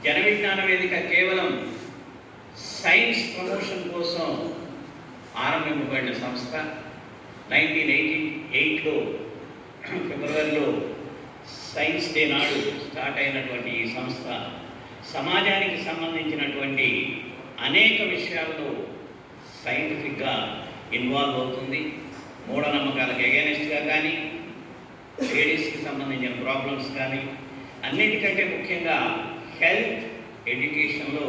జన విజ్ఞాన వేదిక కేవలం science promotion కోసం ఆరంభింపబడిన సంస్థ. 1988లో ఫిబ్రవరిలో సైన్స్ డే నాడు స్టార్ట్ అయినటువంటి ఈ సంస్థ సమాజానికి సంబంధించినటువంటి అనేక విషయాల్లో సైంటిఫిక్గా ఇన్వాల్వ్ అవుతుంది. మూఢనమ్మకాలకు ఎగైనెస్ట్గా కానీ, లేడీస్కి సంబంధించిన ప్రాబ్లమ్స్ కానీ, అన్నిటికంటే ముఖ్యంగా హెల్త్ ఎడ్యుకేషన్లో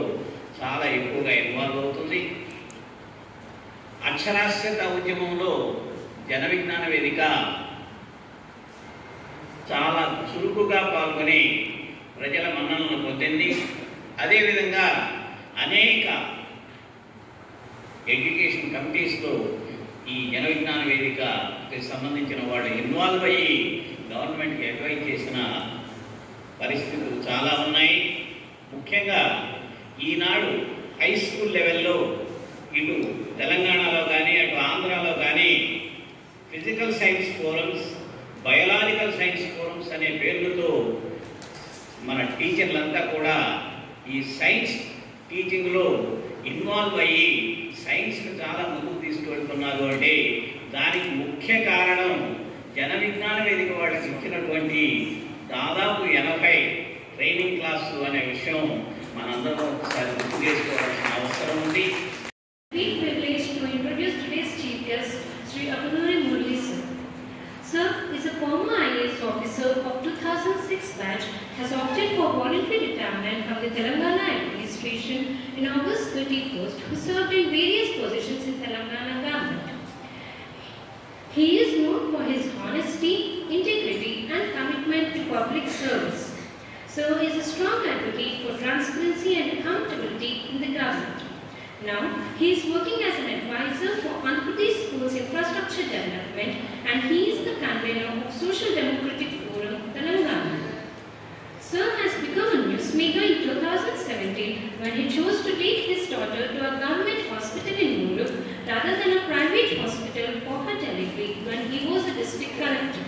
చాలా ఎక్కువగా ఇన్వాల్వ్ అవుతుంది. అక్షరాస్యత ఉద్యమంలో జన విజ్ఞాన వేదిక చాలా చురుకుగా పాల్గొని ప్రజల మన్ననలను పొందింది. అదేవిధంగా అనేక ఎడ్యుకేషన్ కమిటీస్లో ఈ జన విజ్ఞాన వేదికకి సంబంధించిన వాళ్ళు ఇన్వాల్వ్ అయ్యి గవర్నమెంట్కి అడ్వైజ్ చేసిన పరిస్థితులు చాలా ఉన్నాయి. ముఖ్యంగా ఈనాడు హై స్కూల్ లెవెల్లో ఇటు తెలంగాణలో కానీ అటు ఆంధ్రాలో కానీ physical science forums, biological science forums అనే పేర్లతో మన టీచర్లంతా కూడా ఈ సైన్స్ టీచింగ్లో ఇన్వాల్వ్ అయ్యి సైన్స్ని చాలా ముందుకు తీసుకువెళ్తున్నారు. అంటే దానికి ముఖ్య కారణం జన విజ్ఞాన వేదిక వాళ్ళకి ఇచ్చినటువంటి దాదాపు 80 ట్రైనింగ్ క్లాసులు అనే విషయం మనందరం ఒకసారి గుర్తు చేసుకోవాల్సిన అవసరం ఉంది. Sir is a former IAS officer of 2006 batch, has opted for voluntary retirement from the Telangana administration in August 31st, who served in various positions in Telangana government. He is known for his honesty, integrity and commitment to public service. Sir is a strong advocate for transparency and accountability in the government. Now, he is working as an advisor for Andhra Pradesh Schools Infrastructure Development, and he is the convener of Social Democratic Forum, Telangana. Sir has become a newsmaker in 2017 when he chose to take his daughter to a government hospital in Mulund rather than a private hospital for her delivery when he was a district collector.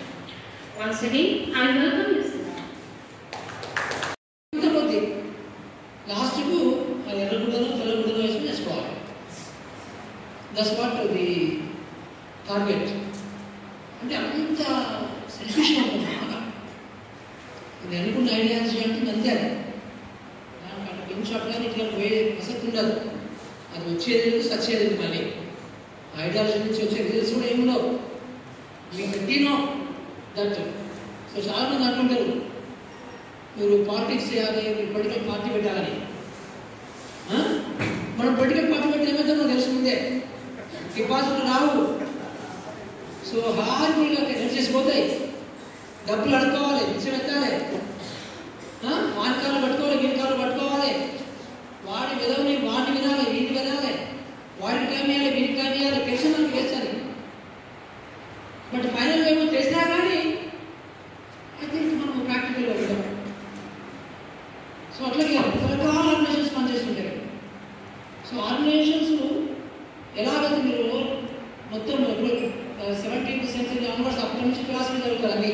Once again, I welcome you, sir. That's what the target. అంటే అంత సెల్ఫిష్గా ఉంటుంది బాగా. అది అనుకున్న ideology అంటే అంతే. దానికి అక్కడ కొంచెం అట్లా ఇట్లా పోయే ప్రసక్తి ఉండదు. అది వచ్చేది లేదు, సచ్చేది లేదు. మళ్ళీ ఐడియాలజీ నుంచి వచ్చే రిజల్ట్స్ కూడా ఏముండవు. మీకు పెట్టినో దట్. సో చాలామంది అనుకుంటారు మీరు పాలిటిక్స్ చేయాలి, మీరు పొలిటికల్ పార్టీ పెట్టాలని. మనం పొలిటికల్ పార్టీ పెట్టి ఏమైతే తెలుసుకుంటే డిపాజిట్లు రావు. So హార్మీగా help చేసిపోతాయి. డబ్బులు అడుక్కోవాలి, నిత్యం ఎత్తాలి, వానికాలు పట్టుకోవాలి, వీనికాలు పట్టుకోవాలి, వాడి విధవని వాడిని వినాలి, వీడిని వినాలి, వాడికి టైం ఇవ్వాలి, వీడికి టైం ఇవ్వాలి, తెలిసిన మనకి వేస్తాను. బట్ ఫైనల్గా ఏమో చేసినా కానీ ఐ థింక్ మనం ప్రాక్టికల్గా వెళ్తాం. సో అట్లాగే రకరకాల ఆర్గనైజేషన్స్ పనిచేస్తుంటాయి. సో ఆర్గనైజేషన్స్ ఎలాగైతే మీరు మొత్తం 17th సెంచరీ ఆన్వర్డ్స్ అప్పటి నుంచి ఫిలాసఫీ జరుగుతుంది.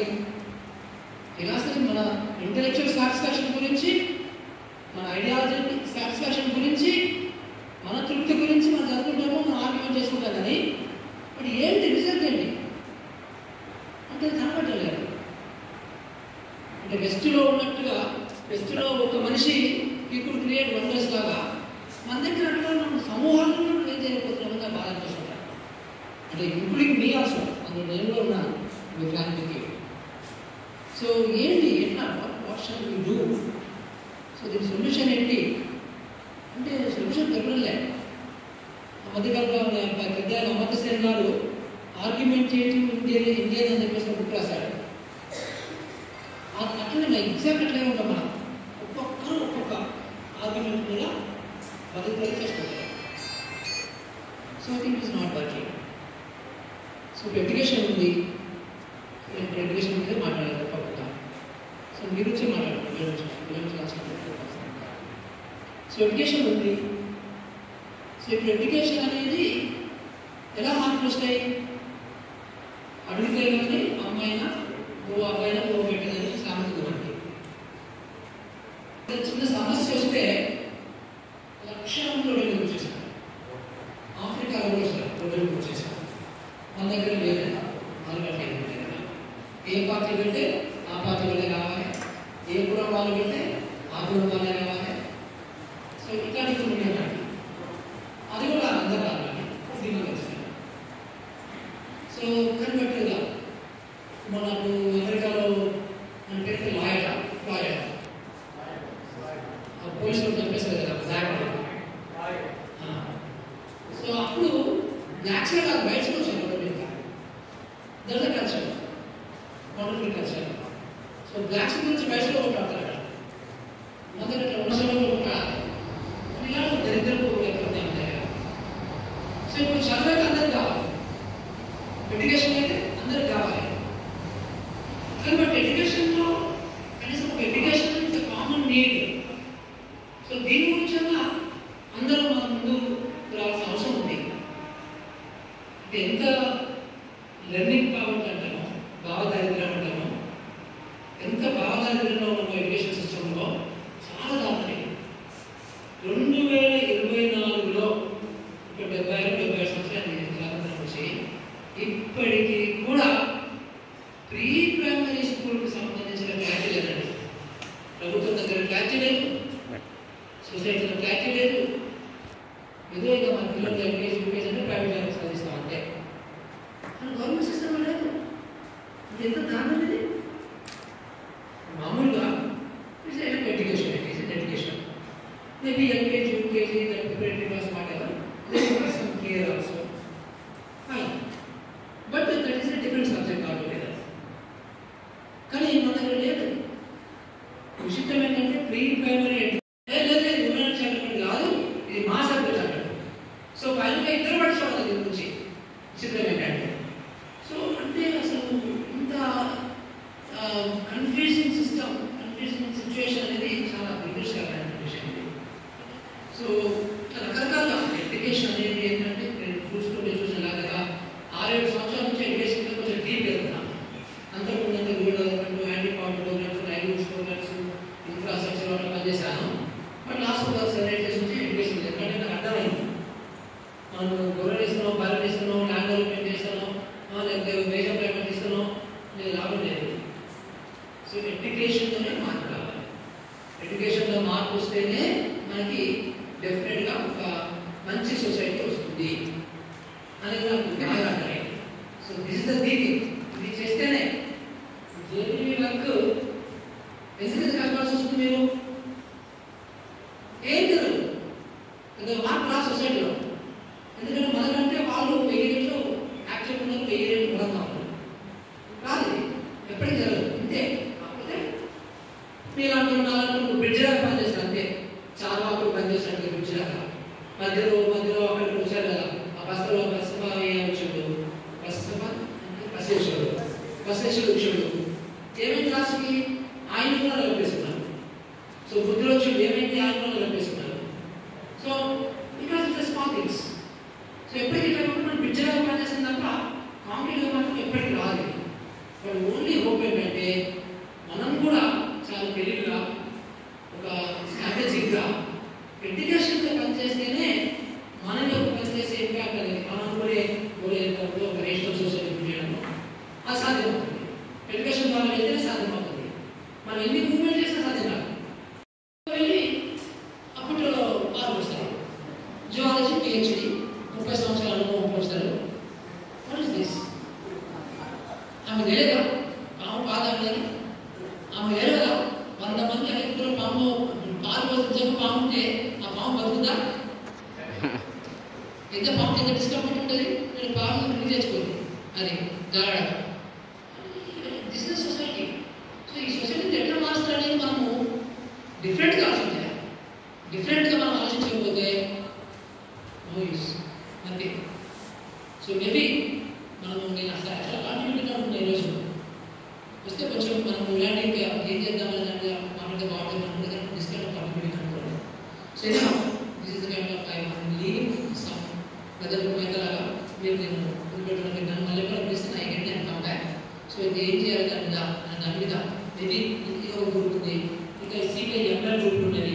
ఫిలాసఫీ మన ఇంటెలెక్చువల్ సాటిస్ఫాక్షన్ గురించి, మన ఐడియాలజీ సాటిస్ఫాక్షన్ గురించి, మన తృప్తి గురించి మనం చదువుకుంటాము, మనం ఆర్గ్యుమెంట్ చేసుకుంటాం. కానీ బట్ ఏంటి రిజల్ట్ ఏంటి అంటే కనపడలేదు. అంటే వెస్ట్లో ఉన్నట్టుగా వెస్ట్లో ఒక మనిషి పీపుల్ క్రియేట్ వండర్స్ లాగా మన దగ్గర అట్లా మనం సమూహాలను ఏం చేయకపోతున్నామని బాధ అనిపిస్తుంటారు. అంటే ఇంక్లూడింగ్ మీ ఆల్సో, అందులో నేను కూడా ఉన్నాను మీ ఫ్యామిలీకి. సో ఏంటి ఎట్లా what shall we do? So దీని సొల్యూషన్ ఏంటి అంటే సొల్యూషన్ దొరకలే. మధ్యకాలంలో పెద్ద అమర్త సేన్ గారు ఆర్గ్యుమెంటేటివ్ ఇండియన్ అని చెప్పేసి బుక్ రాశాడు. అట్లనే ఎగ్జాక్ట్ అట్లే ఉంటాం మనం. ఒక్కొక్కరు ఒక్కొక్క ఆర్గ్యుమెంట్ మీద బదులు చేసుకుంటారు. So I think it's not working. So education ఉంది, ఇప్పుడు ఎడ్యుకేషన్ మీద మాట్లాడాలి తప్పకుండా. సో మీరు వచ్చి మాట్లాడాలి. సో ఎడ్యుకేషన్ ఉంది. సో ఇప్పుడు ఎడ్యుకేషన్ అనేది ఎలా మార్పులు వస్తాయి? అడిగితే కానీ అమ్మాయినా ఓ అబ్బాయినా ఓ పెట్టదని సామెత ఉంది. చిన్న సమస్య క్షణంలో డెలివరీ చేశారు. ఆఫ్రికాలో కూడా డెలివరీ చేశారు. మన దగ్గర లేదు. మనకంటే ఏ పార్టీ పెడితే ఆ పార్టీ వాళ్ళే కావాలి, ఏ కులం వాళ్ళు పెడితే ఆ కులం వాళ్ళే కావాలి. సో ఇట్లాంటి కొన్ని ఉన్నాయి. అది కూడా అందరూ కావాలి సినిమా వచ్చింది. సో కన్వర్టెడ్గా మనకు అమెరికాలో అంటే లాయర్ పోలీసులు చంపేస్తారు కదా. సో అప్పుడు యాక్చువల్గా కాదు బయటకు వచ్చాను that culture wonderful culture. So blocks గురించి బయటలో ఉంటారు అక్కడ మన దగ్గర ఉండడంలో ఇలా దరిద్రపు ఉంటాయి. సో ఇప్పుడు చదువుకి అందరికి కావాలి, ఎడ్యుకేషన్ అయితే అందరికి కావాలి. కాబట్టి ఎడ్యుకేషన్లో కనీసం ఒక education is common need. So దీని గురించి అందరూ మన ముందు రావాల్సిన అవసరం ఉంది. అంటే ఎంత లెర్నింగ్ కావాలి అంటామో, భావదారిద్ర్యం అంటామో, ఎంత భావదారిద్ర్యంలో ఉన్న ఎడ్యుకేషన్ సిస్టంలో చాలా దారుణం. 2024లో ఒక 70 సంవత్సరాలు స్వాతంత్రం వచ్చి ఇప్పటికీ కూడా ప్రీ ప్రైమరీ స్కూల్కి సంబంధించిన క్లారిటీ లేదండి. ప్రభుత్వం దగ్గర క్లారిటీ లేదు, సొసైటీలో క్లారిటీ లేదు. ఏదో ఇక మన పిల్లలు ఎల్కేజీ యూకేజీ అంటే ప్రైవేట్ లైఫ్ చదివిస్తాం అంతే. గవర్నమెంట్ సిస్టమ్ లేదు. ఇది ఎంత దారుణం ఇది. మామూలుగా it's education maybe LKG UKG preparatory class whatever some care also fine, but that is a different subject altogether. కానీ మన దగ్గర లేదు. విషయం ఏంటంటే ప్రీ ప్రైమరీ చదవడం కాదు, ఇది మా సబ్జెక్ట్ అంటాడు. సో ఫైనల్గా ఇద్దరు పడుకోవాలి దీని గురించి. చిత్రం ఏంటంటే సో అంటే అసలు ఇంత కన్ఫ్యూజింగ్ సిస్టమ్, కన్ఫ్యూజింగ్ సిచ్యువేషన్ అనేది చాలా దురదృష్టకరమైన విషయం ఇది. సో రకరకాల ఎడ్యుకేషన్ అనేది ఏంటంటే నేను చూసినలాగా 6-7 సంవత్సరాల నుంచి ఎడ్యుకేషన్ కొంచెం డీప్ వెళ్తున్నాను. అంతకుముందు అంతా gold development, anti power programmes, livelihoods programmes, infrastructure వాటి పనిచేశాను. బట్ లాస్ట్ 7-8 years నుంచి ఎడ్యుకేషన్ ఎందుకంటే నాకు అర్థమైంది. మనం గొర్రెలు ఇస్తున్నాం, బర్రెలు ఇస్తున్నాం, ల్యాండ్ డెవలప్మెంట్ చేస్తున్నాం, లేకపోతే వేజ్ ఎంప్లాయ్మెంట్ ఇస్తున్నాం, లేదు లాభం లేదు. సో ఎడ్యుకేషన్తోనే మార్పు రావాలి. ఎడ్యుకేషన్లో మార్పు వస్తేనే మనకి డెఫినెట్గా ఒక మంచి సొసైటీ వస్తుంది అనేది నాకు బాగా అర్థమైంది. So this is the thinking. ఇది చేస్తేనే జేబీ వర్క్ ఎందుకు కష్టపడాల్సి వస్తుంది. మీరు ఏం తెలియదు పెద్ద మార్పు రా సొసైటీలో. ఎందుకంటే మనకంటే వాళ్ళు 1000 రెట్లు యాక్టివ్ ఉన్నారు, 1000 రెట్లు బలంగా ఉన్నారు. రాదు, ఎప్పటికీ జరగదు. అంతే. కాకపోతే మీలాంటి నాలుగు బ్రిడ్జిలాగా పనిచేస్తారు అంతే. చార్వాకులు పనిచేసినట్టు బ్రిడ్జిలాగా మధ్యలో అక్కడికి వచ్చారు కదా. ఆ బస్తలో బసేశ్వరుడు వచ్చాడు. ఏమైంది రాసుకి? ఆయన కూడా నిలబేసుకున్నారు. సో బుద్ధులు వచ్చాడు, ఏమైంది? ఆయన కూడా నిలబేసుకున్నారు. So because it small things. So ఎప్పటికీ మనం పిక్చర్గా పనిచేస్తుంది తప్ప కాంక్రీట్గా మాత్రం ఎప్పటికీ రాదు. బట్ ఓన్లీ హోప్ ఏంటంటే మనం కూడా చాలా తెలివిగా ఒక స్ట్రాటజిక్గా ఎడ్యుకేషన్తో పనిచేస్తేనే మన యొక్క పనిచేసే ఇంపాక్ట్ అనేది మనం కూడా ఒక నేషనల్ సొసైటీ చేయడం అసాధ్యమవుతుంది. ఎడ్యుకేషన్ ద్వారా వెళ్తే సాధ్యమవుతుంది. మనం ఎన్ని మూవ్మెంట్ చేసినా సాధ్యం కాదు. వెళ్ళి అప్పట్లో మార్పు వస్తారు. జువాలజీ పిహెచ్డి 30 సంవత్సరాల అనుభవం పోస్తారు. What is this? ఆమె తెలియదా పాము పాదాలని? ఆమె తెలియదా 100 మంది అనేకులు పాము పాలు పోసిన పాము ఉంటే ఆ పాము బతుకుదా? ఎంత పాము ఎంత డిస్టర్బెంట్ ఉంటుంది. నేను పాము రిలీజ్ చేసుకోండి అది జాగ్రత్త. This is society. సో ఈ సొసైటీని ఎట్లా మారుస్తారు అనేది మనము డిఫరెంట్గా ఆలోచించాలి. డిఫరెంట్గా మనం ఆలోచించకపోతే no use, nothing. So maybe మనము నేను అసలు ఎట్లా కాన్ఫిడెంట్గా ఉంటుంది ఈరోజు వస్తే కొంచెం మనం ఇలాంటి ఏం చేద్దామని మాట్లాడితే బాగుంటుంది అనుకుంటే డిస్కౌంట్ కాన్ఫిడెంట్ అనుకోండి. సో ఇలా this is the kind of time leaving some ప్రజలు మేకలాగా మీరు నేను వదిలిపెట్టడానికి నన్ను మళ్ళీ కూడా పిలుస్తున్నా ఎగండి అని కంబ్యాక్. సో ఇది ఏం చేయాలి దాని మీద మేబీ ఇది ఒక గ్రూప్ ఉంది, ఇంకా సిపిఐ ఎంప్లాయ్ గ్రూప్ ఉన్నది.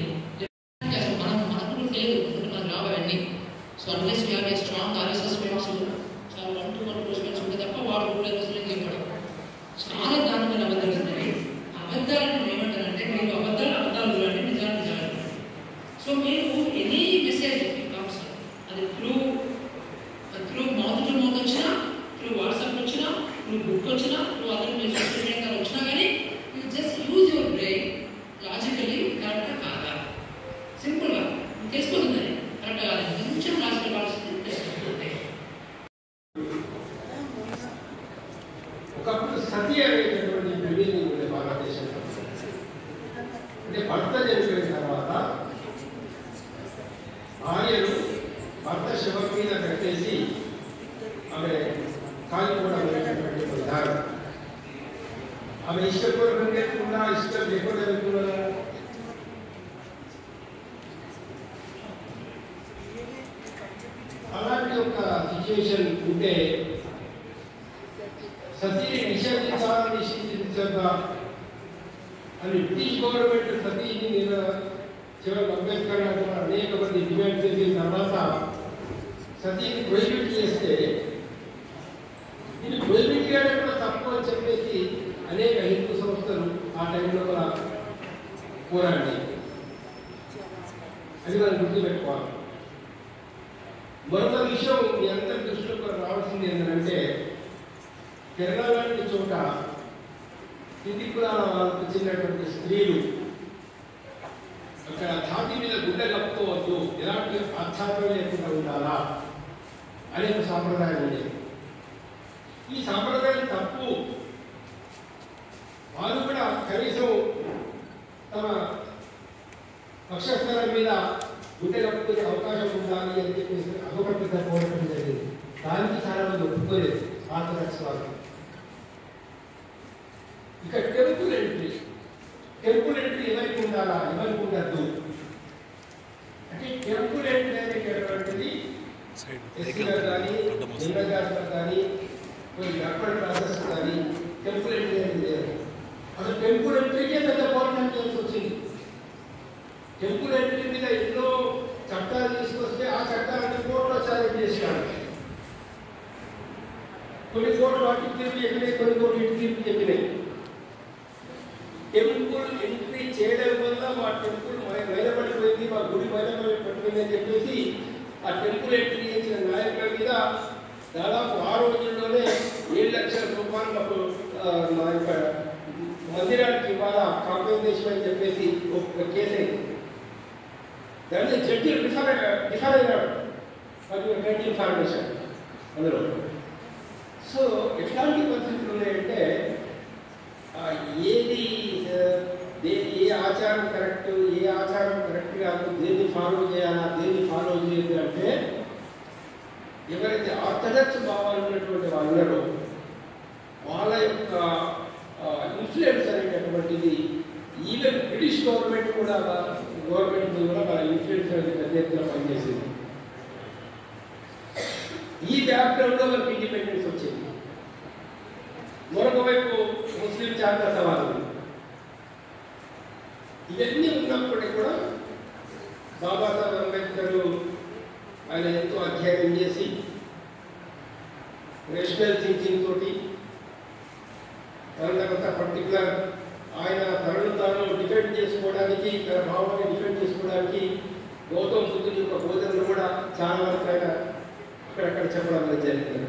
మన గ్రూప్ లేదు, మన సిచ్యువేషన్ ఉంటే సతీని నిషేధించగా అని బ్రిటిష్ గవర్నమెంట్ సతీని చివరికి అంబేద్కర్ గారు అనేక మంది డిమాండ్ చేసిన తర్వాత సతీని ప్రొహిబిట్ చేస్తే దీన్ని ప్రొహిబిట్ చేయడం కూడా తప్పు అని చెప్పేసి అనేక హిందూ సంస్థలు ఆ టైంలో కూడా పోరాడి అది మనం గుర్తుపెట్టుకోవాలి. మరొక విషయం మీ అందరి దృష్టిలో రావాల్సింది ఏంటంటే కేరళ లాంటి చోట కింది కులాల వాళ్ళకు చెందినటువంటి స్త్రీలు అక్కడ ఛాతీ మీద గుడ్డ కప్పుకోవద్దు, ఎలాంటి ఆచ్ఛాదన లేకుండా ఉండాలా అనే ఒక సాంప్రదాయం ఉండేది. ఈ సాంప్రదాయం తప్పు. వాళ్ళు కూడా కనీసం తమ పక్షస్థలం మీద గుడ్డ కప్పుకునే అవకాశం ఉండాలి అని చెప్పేసి అహోపత్రిక పోరాటం జరిగింది. దానికి చాలా మంది ఒప్పుకోలేదు ఆర్థడాక్స్ వాళ్ళు. ఇక టెంపుల్ ఎంట్రీ ఎవరికి ఉండాలా, ఎవరికి ఉండద్దు అంటే టెంపుల్ ఎంట్రీ అనేటువంటిది ఎస్సీలకు కానీ నిమ్మజాతులకు కానీ కొన్ని అప్పటి ప్రాసెస్ కానీ టెంపుల్ ఎంట్రీ అనేది లేదు. అసలు టెంపుల్ ఎంట్రీకే పెద్ద పోరాటం చేసి వచ్చింది. టెంపుల్ ఎంట్రీ మీద ఎన్నో చట్టాలు తీసుకొస్తే ఆ చట్టాలన్నీ కోర్టులో ఛాలెంజ్ చేసినారు. కొన్ని కోర్టులు అటు తీర్పు చెప్పినాయి, కొన్ని కోర్టులు ఇటు తీర్పు చెప్పినాయి. టెంపుల్ ఎంట్రీ చేయడం వల్ల మా టెంపుల్ మైలపడిపోయింది, మా గుడి మైలపడిపోయింది అని చెప్పేసి ఆ టెంపుల్ ఎంట్రీ చేసిన నాయకుల మీద దాదాపు ఆ రోజుల్లోనే 7 లక్షల రూపాయలు అప్పుడు మా యొక్క మందిరానికి ఇవాళ కాంపెన్సేషన్ అని చెప్పేసి ఒక కేసు అయింది. దాన్ని జడ్జి డిఫర్ అయినాడు మరి ఇన్ఫర్మేషన్ అందులో. సో ఎట్లాంటి పరిస్థితులు ఉన్నాయంటే ఏది ఏ ఆచారం కరెక్ట్, ఏ ఆచారం కరెక్ట్ కాదు, దేన్ని ఫాలో చేయాలా, దేన్ని ఫాలో చేయదు అంటే ఎవరైతే ఆర్థడాక్స్ భావాలు ఉన్నటువంటి వాళ్ళు ఉన్నారో వాళ్ళ యొక్క ఇన్ఫ్లుయెన్స్ అనేటటువంటిది ఈవెన్ బ్రిటిష్ గవర్నమెంట్ కూడా వాళ్ళ ఇన్ఫ్లుయెన్స్ అనేది పెద్ద ఎత్తున పనిచేసింది. ఈ బ్యాక్గ్రౌండ్లో మనకి ఇండిపెండెన్స్ వచ్చింది. మరొక వైపు ముస్లిం జాతీయవాదులు ఇవన్నీ ఉన్నప్పటికీ కూడా బాబాసాహెబ్ అంబేద్కర్ ఆయన ఎంతో అధ్యయనం చేసి రేషనల్ థింకింగ్ తోటి తర్వాత పర్టికులర్ ఆయన తనను తాను డిఫెండ్ చేసుకోవడానికి, తన భావాన్ని డిఫెండ్ చేసుకోవడానికి గౌతమ బుద్ధుని యొక్క బోధనలు కూడా చాలా వరకు ఆయన అక్కడక్కడ చెప్పడం జరిగింది.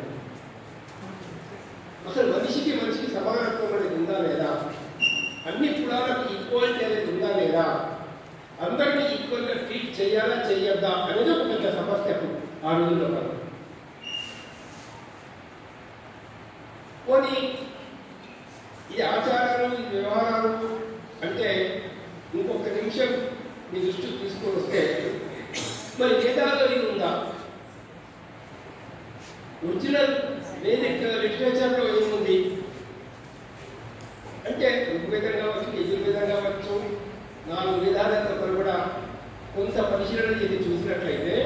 అసలు మనిషికి సమానత్వం అనేది ఉందా లేదా, అన్ని కులాలకు ఈక్వాలిటీ అనేది ఉందా లేదా, అందరినీ ఈక్వల్గా ట్రీట్ చేయాలా చేయొద్దా అనేది ఒక పెద్ద సమస్య ఆ రోజుల్లో కాదు. పోనీ ఈ ఆచారాలు, ఈ వ్యవహారాలు అంటే ఇంకొక నిమిషం మీ దృష్టికి తీసుకొని వస్తే మరి వేదాల్లో ఇది ఉందా? ఒరిజినల్ వేదిక్ లిటరేచర్లో ఏముంది అంటే ఋగ్వేదం కావచ్చు, యజుర్వేదం కావచ్చు, 4 వేదాలతో కూడా కొంత పరిశీలన చేసి చూసినట్లయితే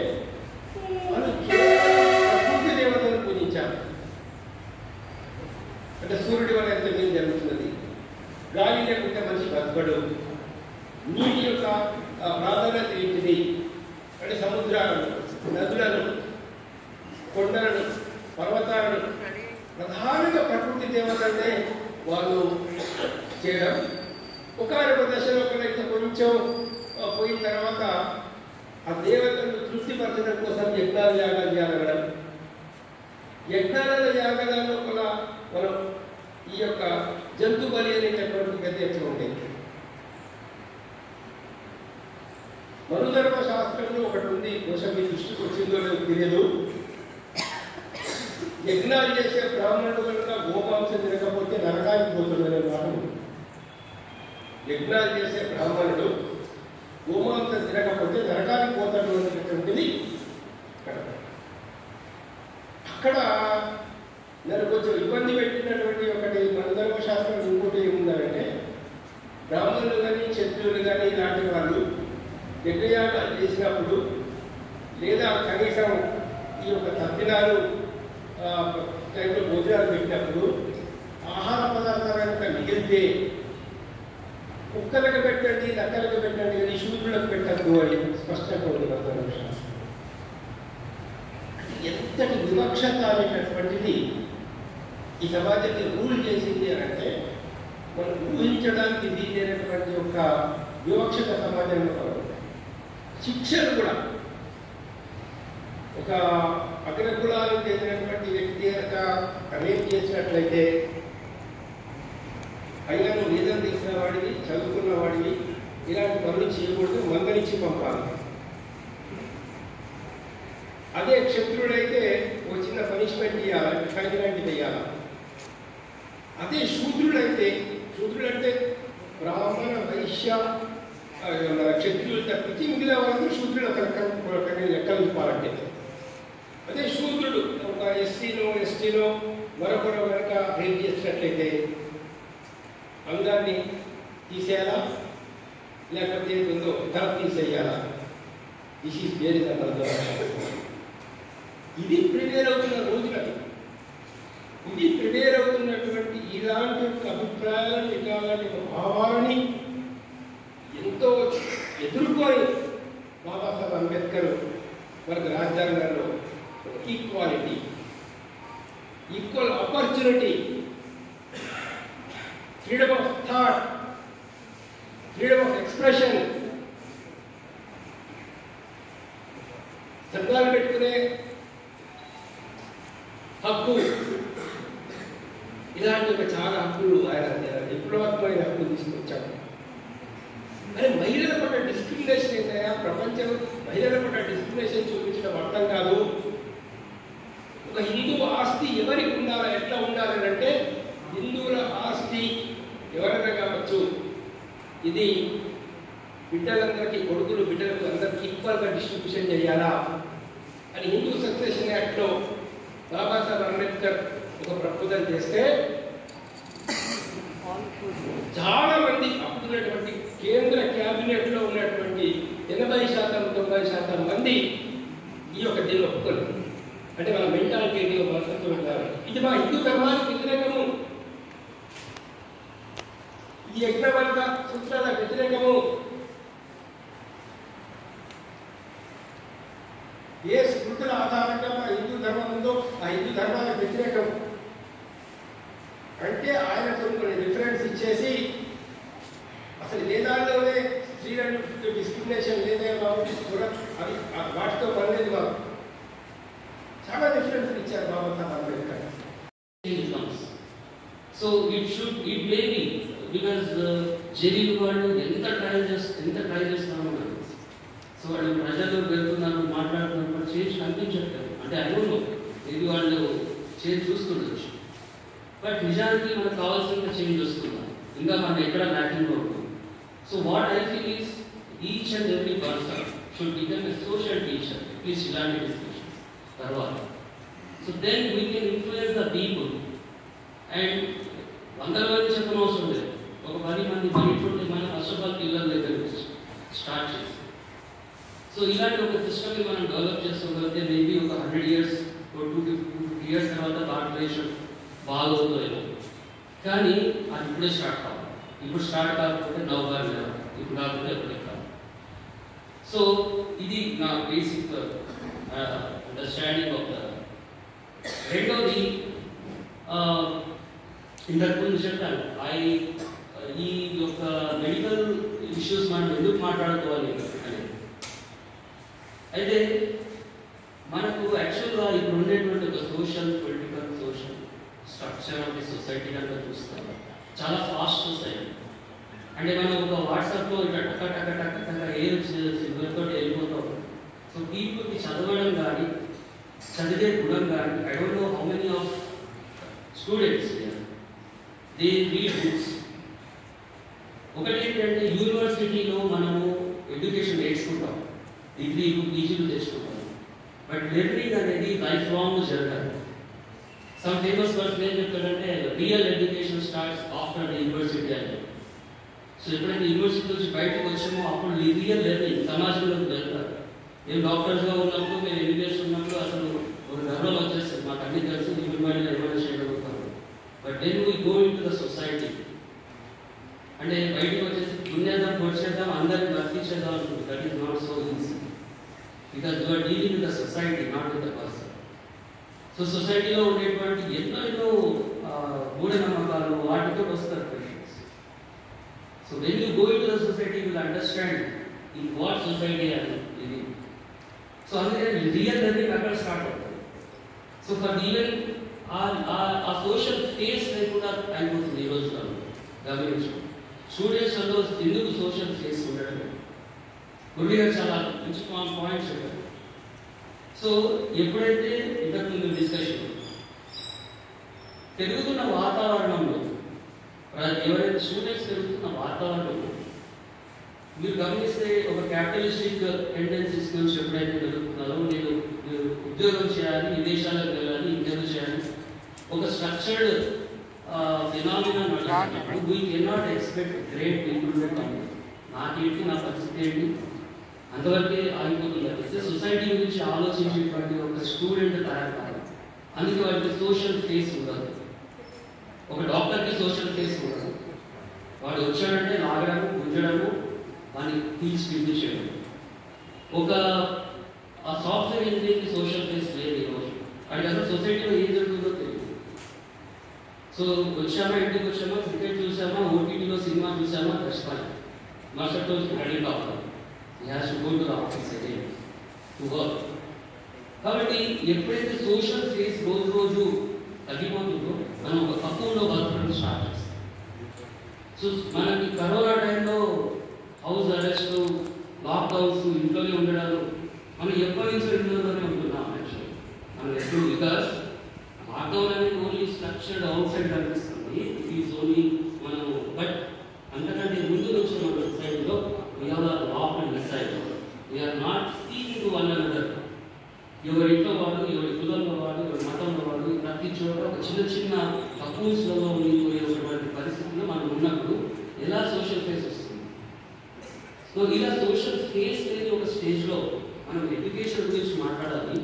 మనం ప్రకృతి దేవతను పూజించాలి. అంటే సూర్యుడి వల్ల ఎంత ఏం జరుగుతున్నది, గాలి లేకుంటే మనిషి బతకడు, నీటి యొక్క ప్రాధాన్యత ఏంటిది అంటే సముద్రాలను, నదులను, కొండలను, పర్వతాలను ప్రధానంగా ప్రకృతి దేవతలనే వాళ్ళు చేయడం. ఒకనొక దశలో ఒకరైతే కొంచెం పోయిన తర్వాత ఆ దేవతలను తృప్తిపరచడం కోసం యజ్ఞాలు యాగాలు చేయాలనడం, యజ్ఞాల యాగాలలో కూడా మనం ఈ యొక్క జంతు బలి అనేటటువంటి పెద్ద ఎత్తున ఉండేది. మనుధర్మ శాస్త్రంలో ఒకటి ఉంది, బహుశా మీ దృష్టికి వచ్చిందో లేదో తెలియదు. యజ్ఞాలు చేసే బ్రాహ్మణుడు కనుక గోమాంసం తినకపోతే నరకానికి పోతుందనే మాట. యజ్ఞాలు చేసే బ్రాహ్మణుడు గోమాంసం తినకపోతే నరకానికి పోతాడు అనేటటువంటిది అక్కడ నన్ను కొంచెం ఇబ్బంది పెట్టినటువంటి ఒకటి మనుధర్మ శాస్త్రం. ఇంకోటి ఏముందంటే బ్రాహ్మణులు కానీ క్షత్రియులు కానీ ఇలాంటి వాళ్ళు యజ్ఞయాగాలు చేసినప్పుడు లేదా కనీసం ఈ యొక్క తప్పినారు టైంలో భోజనాలు పెట్టినప్పుడు ఆహార పదార్థాలు కనుక మిగిలితే కుక్కలకు పెట్టండి, నక్కలకు పెట్టండి, కానీ శూద్రులకు పెట్టద్దు అని స్పష్టంగా ఉంది ధర్మశాస్త్రం. ఎంతటి వివక్షత అనేటటువంటిది ఈ సమాజాన్ని రూల్ చేసింది అని అంటే మనం ఊహించడానికి వీలైనటువంటి ఒక వివక్షత సమాజంలో శిక్షలు కూడా ఒక అగ్రకులాలకు చెందినటువంటి వ్యక్తి కనుక రేప్ చేసినట్లయితే అయినా నువ్వు వేదం తీసిన వాడివి, చదువుకున్న వాడివి, ఇలాంటి పనులు చేయకూడదు, మందరించి పంపాలి. అదే క్షత్రుడైతే ఒక చిన్న పనిష్మెంట్ ఇవ్వాలి, ఫైన్ లాంటిది వేయాలి. అదే శూద్రుడంటే బ్రాహ్మణ, వైశ్య, క్షత్రియులు తప్పించి మిగిలిన వాళ్ళందరూ శూద్రుడు అతను లెక్కలు ఇవ్వాలంటే. అదే శూద్రుడు ఒక ఎస్టీలో మరొకరు కనుక రేప్ చేసినట్లయితే అంగాన్ని తీసేయాలా, లేకపోతే ఉందో తల తీసేయాలా? దిస్ ఈస్ వేరే ఇది ప్రిపేర్ అవుతున్న రోజులకి, ఇది ప్రిపేర్ అవుతున్నటువంటి ఇలాంటి అభిప్రాయాలను, ఇలాంటి భావాలని ఎంతో ఎదుర్కొని బాబాసాహెబ్ అంబేద్కర్ మనకు రాజ్యాంగంలో equality, equal opportunity, freedom of thought, freedom of expression, సంఘాలు పెట్టుకునే హక్కు, ఇలాంటి ఒక చాలా హక్కులు ఆయన విప్లవాత్మకమైన హక్కులు తీసుకొచ్చాడు. మరి మహిళల పట్ల డిస్క్రిమినేషన్ ఏంటంటే ప్రపంచం మహిళల పట్ల డిస్క్రిమినేషన్ చూపించడం అర్థం కాదు. ఒక హిందూ ఆస్తి ఎవరికి ఉండాలి, ఎట్లా ఉండాలని అంటే హిందువుల ఆస్తి ఎవరైనా కావచ్చు, ఇది బిడ్డలందరికీ, కొడుకులు బిడ్డలకు అందరికీ ఈక్వల్గా డిస్ట్రిబ్యూషన్ చేయాలా అని హిందూ సక్సెషన్ యాక్ట్లో బాబాసాహెబ్ అంబేద్కర్ ఒక ప్రపోజల్ చేస్తే చాలా మంది అప్పుడున్నటువంటి కేంద్ర క్యాబినెట్లో ఉన్నటువంటి 80-90% మంది ఈ యొక్క దీన్ని ఒప్పుకోలేదు. అంటే మన మెంటాలిటీ మనసుతో ఉంటారు, ఇది మా హిందూ ధర్మానికి వ్యతిరేకము, ఈ యజ్ఞవర్గ సూత్రాల వ్యతిరేకము, ఏ స్మృతుల ఆధారంగా మన హిందూ ధర్మం ఉందో ఆ హిందూ ధర్మానికి వ్యతిరేకం అంటే ఆయన కొన్ని రిఫరెన్స్ ఇచ్చేసి అసలు వేదాల్లోనే స్త్రీలను డిస్క్రిమినేషన్ లేదే బాబు కూడా అవి వాటితో పనిలేదు బాబు, చాలా రిఫరెన్స్ ఇచ్చారు Babasaheb Ambedkar. So it may be because జేడీలు వాళ్ళు ఎంత ట్రై చేస్తామో సో వాళ్ళు ప్రజల్లో వెళ్తున్నారు, మాట్లాడుతున్నారు, చేంజ్ కనిపించట్లేదు. అంటే అడుగులో ఇది వాళ్ళు చేంజ్ చూస్తుండొచ్చు, బట్ నిజానికి మనకు కావాల్సిన చేంజ్ వస్తున్నారు, ఇంకా మనం ఎక్కడ ల్యాకింగ్ అవుతుంది. So what I feel is each and every person should become a social teacher, please ఇలాంటి డిస్కషన్స్ తర్వాత. So then we can influence the people. And 100 మంది చెప్పిన అవసరం లేదు, ఒక 10 మంది బయట మనం ఫస్ట్ ఆఫ్ ఆల్ పిల్లల దగ్గర స్టార్ట్ చేస్తాం. సో ఇలాంటి ఒక సిస్టమ్ని మనం డెవలప్ చేసుకోగలిగితే మేబీ ఒక 100 years 250 years తర్వాత భారతదేశం బాగవుతుందేమో. కానీ అది ఇప్పుడే స్టార్ట్ కావాలి. ఇప్పుడు స్టార్ట్ కాకపోతే నవ్వాలి, ఇప్పుడు కాకపోతే ఎప్పుడే కాదు. సో ఇది నా బేసిక్ అండర్స్టాండింగ్ ఆఫ్ ద. రెండోది ఇంతకు ముందు చెప్పాను, ఈ యొక్క మెడికల్ ఇష్యూస్ మనం ఎందుకు మాట్లాడుకోవాలి అనేది. అయితే మనకు యాక్చువల్గా ఇప్పుడు ఉండేటువంటి ఒక political social structure of the society కనుక చూస్తాం, చాలా ఫాస్ట్ సొసైటీ. అంటే మనం ఒక వాట్సాప్లో ఇట్లా టక్క ఏం సిగ్నల్తో వెళ్ళిపోతాం. సో పీపుల్కి చదవడం కానీ, చదివే గుణం కానీ, I don't know how many of students they read books. ఒకటి ఏంటంటే యూనివర్సిటీలో మనము ఎడ్యుకేషన్ నేర్చుకుంటాం, డిగ్రీలు పీజీలు తెచ్చుకుంటాం, బట్ లెర్నింగ్ అనేది లైఫ్ లాంగ్ జరగాలి. సమ్ ఫేమస్ పర్సన్ ఏం చెప్తారంటే real education starts after the university అంటే. సో ఎప్పుడైతే యూనివర్సిటీ నుంచి బయటకు వచ్చామో అప్పుడు రియల్ లెర్నింగ్ సమాజంలోకి వెళ్తారు. మేము డాక్టర్స్గా ఉన్నప్పుడు, మేము ఎంబీబీఎస్ ఉన్నప్పుడు అసలు ఒక గర్వం వచ్చేస్తుంది, మాకు అన్ని తెలుసు, మిమ్మల్ని ఏమైనా చేయగలుగుతాము. But then we go into the society, అంటే బయటకు వచ్చేసి దున్నేద్దాం, పొడిచేద్దాం, అందరిని వర్తించేద్దాం అనుకుంటుంది. That is not so easy, because you are dealing with the society, not with the person. So సొసైటీలో ఉండేటువంటి ఎన్నో మూఢనమ్మకాలు వాటితో వస్తారు patients. So when you go into the society will understand in what society అని ఇది. So అందుకే real learning అక్కడ స్టార్ట్ అవుతుంది. సో ఫర్ ఈవెన్ ఆ సోషల్ ఫేస్ లేకుండా అయిపోతుంది ఈ రోజుల్లో. గమనించండి, స్టూడెంట్స్ అందులో ఎందుకు సోషల్ ఫేస్ ఉండడం, గుడి గారు చాలా మంచి పాయింట్స్ చెప్పారు. సో ఎప్పుడైతే ఇంతకుముందు డిస్కషన్ పెరుగుతున్న వాతావరణంలో, ఎవరైతే స్టూడెంట్స్ పెరుగుతున్న వాతావరణంలో మీరు గమనిస్తే ఒక క్యాపిటలిస్టిక్ టెండెన్సీస్ నుంచి ఎప్పుడైతే పెరుగుతున్నారో, నేను ఉద్యోగం చేయాలి, విదేశాలకు వెళ్ళాలి, ఇంటర్వ్యూ చేయాలి, ఒక స్ట్రక్చర్డ్ ఫినామినా నడుస్తున్నప్పుడు we cannot expect great people to come. నాకేంటి, నా పరిస్థితి ఏంటి, అంతవరకే ఆగిపోతుంది. అనిపిస్తే సొసైటీ గురించి ఆలోచించేటువంటి ఒక స్టూడెంట్ తయారు కాదు. అందుకే వాటికి సోషల్ ఫేస్ ఉండదు. ఒక డాక్టర్కి సోషల్ ఫేస్ ఉండదు. వాడు వచ్చాడంటే లాగడము, గుంజడము, వాడిని తీర్చి చేయడం. ఒక సాఫ్ట్వేర్ ఇంజనీర్కి సోషల్ ఫేస్ లేదు ఈరోజు. వాడికి అసలు సొసైటీలో ఏం జరుగుతుందో తెలియదు. సో వచ్చామా, ఇంటికి వచ్చామా, క్రికెట్ చూసామా, ఓటీటీలో సినిమా చూసామా, దర్శనం మరుసటి రోజు రెడీ కావాలి. He has to go to the office again to work. కాబట్టి ఎప్పుడైతే సోషల్ ఫేస్ రోజు రోజు తగ్గిపోతుందో మనం ఒక తక్కువలో బతకడం స్టార్ట్ చేస్తాం. సో మనకి కరోనా టైంలో హౌస్ అరెస్ట్, లాక్డౌన్స్, ఇంట్లోనే ఉండడాలు మనం ఎప్పటి నుంచో ఇంట్లోనే ఉంటున్నాం. యాక్చువల్లీ మనం ఎప్పుడు, బికాస్ లాక్డౌన్ అనేది ఓన్లీ స్ట్రక్చర్డ్ అవుట్ సైడ్ కనిపిస్తుంది. ఇట్ ఈస్ ఓన్లీ మనం, బట్ అంతకంటే ముందు నుంచి మన సొసైటీలో we are locked inside. We are not speaking to one another. ఎవరి ఇంట్లో వాళ్ళు, ఎవరి కులంలో వాళ్ళు, ఎవరి మతంలో వాళ్ళు, ప్రతి చోట ఒక చిన్న చిన్న కపుల్స్లలో ఉండిపోయేటువంటి పరిస్థితుల్లో మనం ఉన్నప్పుడు ఎలా సోషల్ ఫేస్ వస్తుంది. సో ఇలా సోషల్ ఫేస్ లేని ఒక స్టేజ్లో మనం ఎడ్యుకేషన్ గురించి మాట్లాడాలి,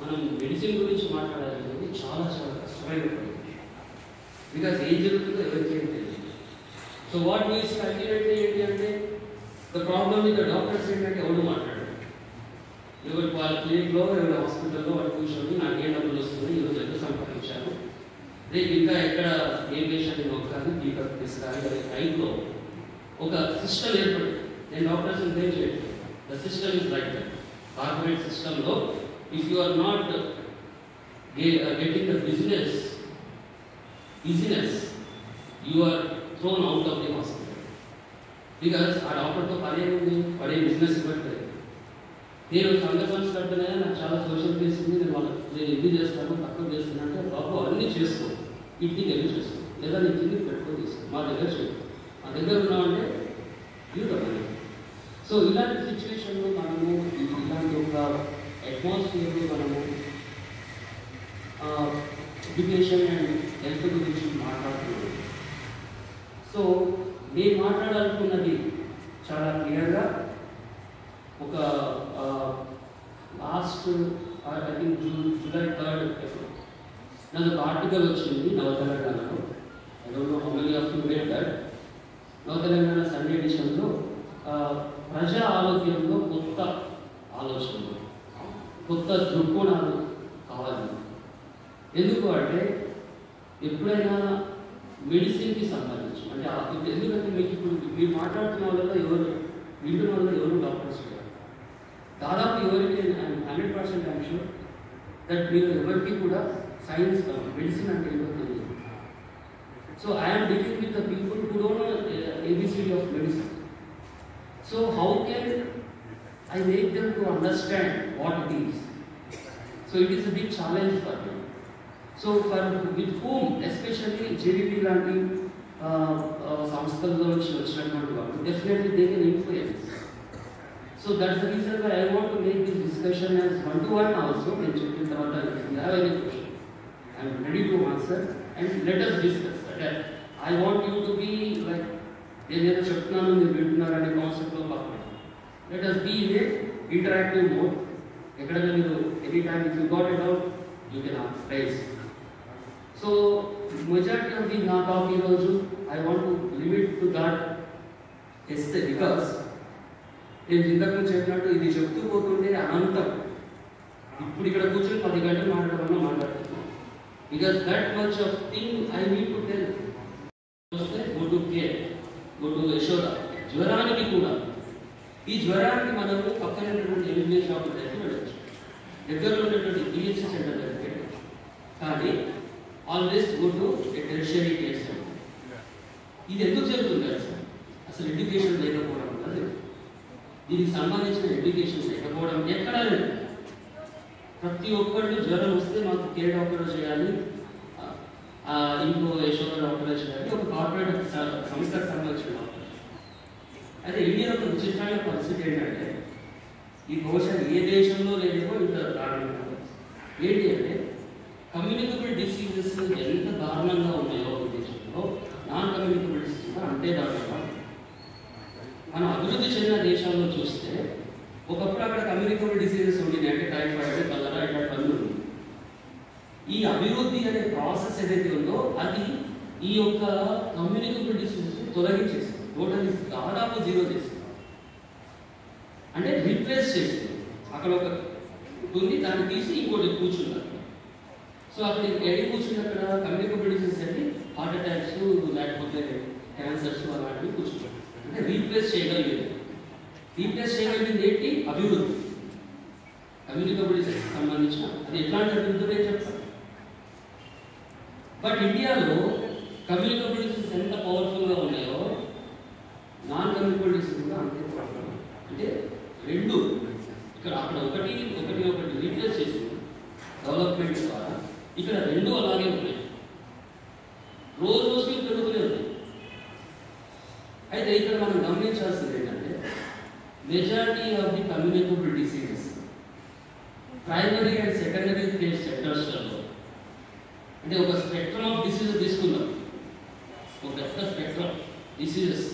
మనం మెడిసిన్ గురించి మాట్లాడాలి అనేది చాలా చాలా కష్టమైన పని. బికాస్ ఏం జరుగుతుందో ఎవరికి ఏం తెలియదు. సో వాట్ మీన్స్ అల్టిమేట్లీ ఏంటి అంటే, the problem with the doctors ఏంటంటే ఎవరు మాట్లాడారు, ఎవరు వాళ్ళ క్లినిక్లో, ఎవరి హాస్పిటల్లో వాళ్ళు కూర్చొని నాకేం డబ్బులు వస్తుంది, ఈరోజు ఎంత సంపాదించాను, రేపు ఇంకా ఎక్కడ ఏ పేషెంట్ని నొక్కాలి, టీకప్ తీసుకోవాలి అనే టైంలో ఒక సిస్టమ్ ఏర్పడింది. నేను డాక్టర్స్ ఏం చేయలేదు. The system is like that. Corporate సిస్టంలో if you are not getting the business easiness, you are thrown out of the hospital. Because ఆ డాక్టర్తో పనే ఉంది, పడే బిజినెస్ ఇవ్వట్లేదు. నేను సంఘ సంస్కృతనే నాకు చాలా సోషల్ ఫేస్ ఉంది, నేను ఇది చేస్తాను, తక్కువ చేస్తాను అంటే, బాబు అన్నీ చేసుకో, ఇంటికి వెళ్ళి చేసుకో, లేదా నీ తిరిగి పెట్టుకొని తీసుకో, మా దగ్గర చేయకు, మా దగ్గర ఉన్నామంటే యూ డబ్బు. సో ఇలాంటి సిచ్యువేషన్లో మనము ఇలాంటి ఒక అట్మాస్ఫియర్లో మనము ఎడ్యుకేషన్ అండ్ హెల్త్ గురించి మాట్లాడుతున్నాము. సో నేను మాట్లాడాలనుకున్నది చాలా క్లియర్గా, ఒక last I think July 3rd నాకు ఒక ఆర్టికల్ వచ్చింది నవతెలంగాణలో. I don't know how many of you raid that. Navatelangana Sunday ఎడిషన్లో ప్రజా ఆరోగ్యంలో కొత్త ఆలోచనలు, కొత్త దృక్కోణాలు కావాలి. ఎందుకు అంటే ఎప్పుడైనా మెడిసిన్కి సంబంధించి అంటే ఎందుకంటే మీకు ఇప్పుడు మీరు మాట్లాడుతున్న వాళ్ళలో ఎవరు, వింటున్న వాళ్ళలో ఎవరు డాక్టర్స్ లేరు. దాదాపు ఎవరికి 100% ఐఎమ్ షూర్ దట్ మీరు ఎవరికి కూడా సైన్స్ మెడిసిన్ అంటే ఏంటో తెలియదు. So I'm dealing with the people who don't know ABCD of medicine. So how can I make them to understand what it is? So it is a big challenge for them. So for with whom especially JVP లాంటి సంస్థల్లో నుంచి వచ్చినటువంటి వాళ్ళు definitely they can influence. So that's the reason why I want to make this discussion as 1-to-1 also. నేను చెప్పిన తర్వాత if you have any question I'm ready to answer and let us discuss. అంటే I want you to be like నేనేదో చెప్తున్నాను మీరు వింటున్నారనే కాన్సెప్ట్లో పక్కన let us be in a interactive mode. ఎక్కడైనా మీరు any time if you got it out you can praise. So majority of the na talk ఈరోజు I want to limit to that essay because నేను ఇంతకు చెప్పినట్టు ఇది చెప్తూ పోతుంటే అనంతం ఇప్పుడు ఇక్కడ కూర్చొని 10 గంటలు మాట్లాడుతున్నాను because that much of thing I need to tell. Go to care, go to Yashoda. జ్వరానికి కూడా ఈ జ్వరానికి మనము పక్కన ఉన్నటువంటి ఎంబీబీఎస్ డాక్టర్ దగ్గరికి వెళ్ళచ్చు, దగ్గరలో ఉన్నటువంటి పిహెచ్సి సెంటర్ దగ్గరికి వెళ్ళచ్చు. కానీ always go to tertiary care centre. ఇది ఎందుకు జరుగుతుంది సార్? అసలు ఎడ్యుకేషన్ లేకపోవడం వల్ల, దీనికి సంబంధించిన ఎడ్యుకేషన్ లేకపోవడం ఎక్కడా లేదు. ప్రతి ఒక్కళ్ళు జ్వరం వస్తే మాకు కేర్ డాక్టర్ చేయాలి, ఇంకో యశోద డాక్టర్ చేయాలి, ఒక కార్పొరేట్ సంస్థకు సంబంధించిన డాక్టర్. అయితే ఇండియాలో ఒక విచిత్రమైన పరిస్థితి ఏంటంటే, ఈ బహుశా ఏ దేశంలో లేదేమో ఇంత దారుణంగా ఏంటి అంటే, కమ్యూనికబుల్ డిసీజెస్ ఎంత దారుణంగా ఉన్నాయో ఒక దేశంలో, నాన్ కమ్యూనికబుల్ డిసీజెస్ అంతే దారుణంగా. మనం అభివృద్ధి చెందిన దేశాల్లో చూస్తే ఒకప్పుడు అక్కడ కమ్యూనికబుల్ డిసీజెస్ ఉండినాయి, అంటే టైఫాయిడ్, కలరా ఇట్లాంటి ఉంది. ఈ అభివృద్ధి అనే ప్రాసెస్ ఏదైతే ఉందో అది ఈ యొక్క కమ్యూనికబుల్ డిసీజెస్ తొలగించేసింది, టోటల్ దాదాపు జీరో చేసింది, అంటే రీప్లేస్ చేసింది. అక్కడ ఒక ఉంది, దాన్ని తీసి ఇంకోటి కూర్చున్నారు. సో అక్కడ ఎడి కూర్చుని అక్కడ కమ్యూనికబుల్ డిసీజెస్ అంటే హార్ట్ అటాక్స్ లేకపోతే క్యాన్సర్స్ అలాంటివి కూర్చున్నారు. అంటే రీప్లేస్ చేయగలిగేది. రీప్లేస్ చేయగలిగింది ఏంటి? అభివృద్ధి. కమ్యూనికబుల్ డిసీజెస్ సంబంధించిన అది ఎట్లాంటి అభివృద్ధి నేను చెప్తాను. బట్ ఇండియాలో కమ్యూనికబుల్ డిసీజెస్ ఎంత పవర్ఫుల్గా ఉన్నాయో నాన్ కమ్యూనికబుల్ డిసీజెస్ కూడా అంతే పవర్ఫుల్. అంటే రెండు ఇక్కడ అక్కడ ఒకటి రీప్లేస్ చేసింది డెవలప్మెంట్ ద్వారా, ఇక్కడ రెండు అలాగే ఉన్నాయి, రోజు రోజుకి పెరుగుతూనే ఉన్నాయి. అయితే ఇక్కడ మనం గమనించాల్సింది ఏంటంటే, majority of the communicable diseases primary and secondary care సెంటర్స్లలో, అంటే ఒక స్పెక్ట్రమ్ ఆఫ్ డిసీజెస్ తీసుకుందాం, ఒక పెద్ద స్పెక్ట్రమ్ డిసీజెస్.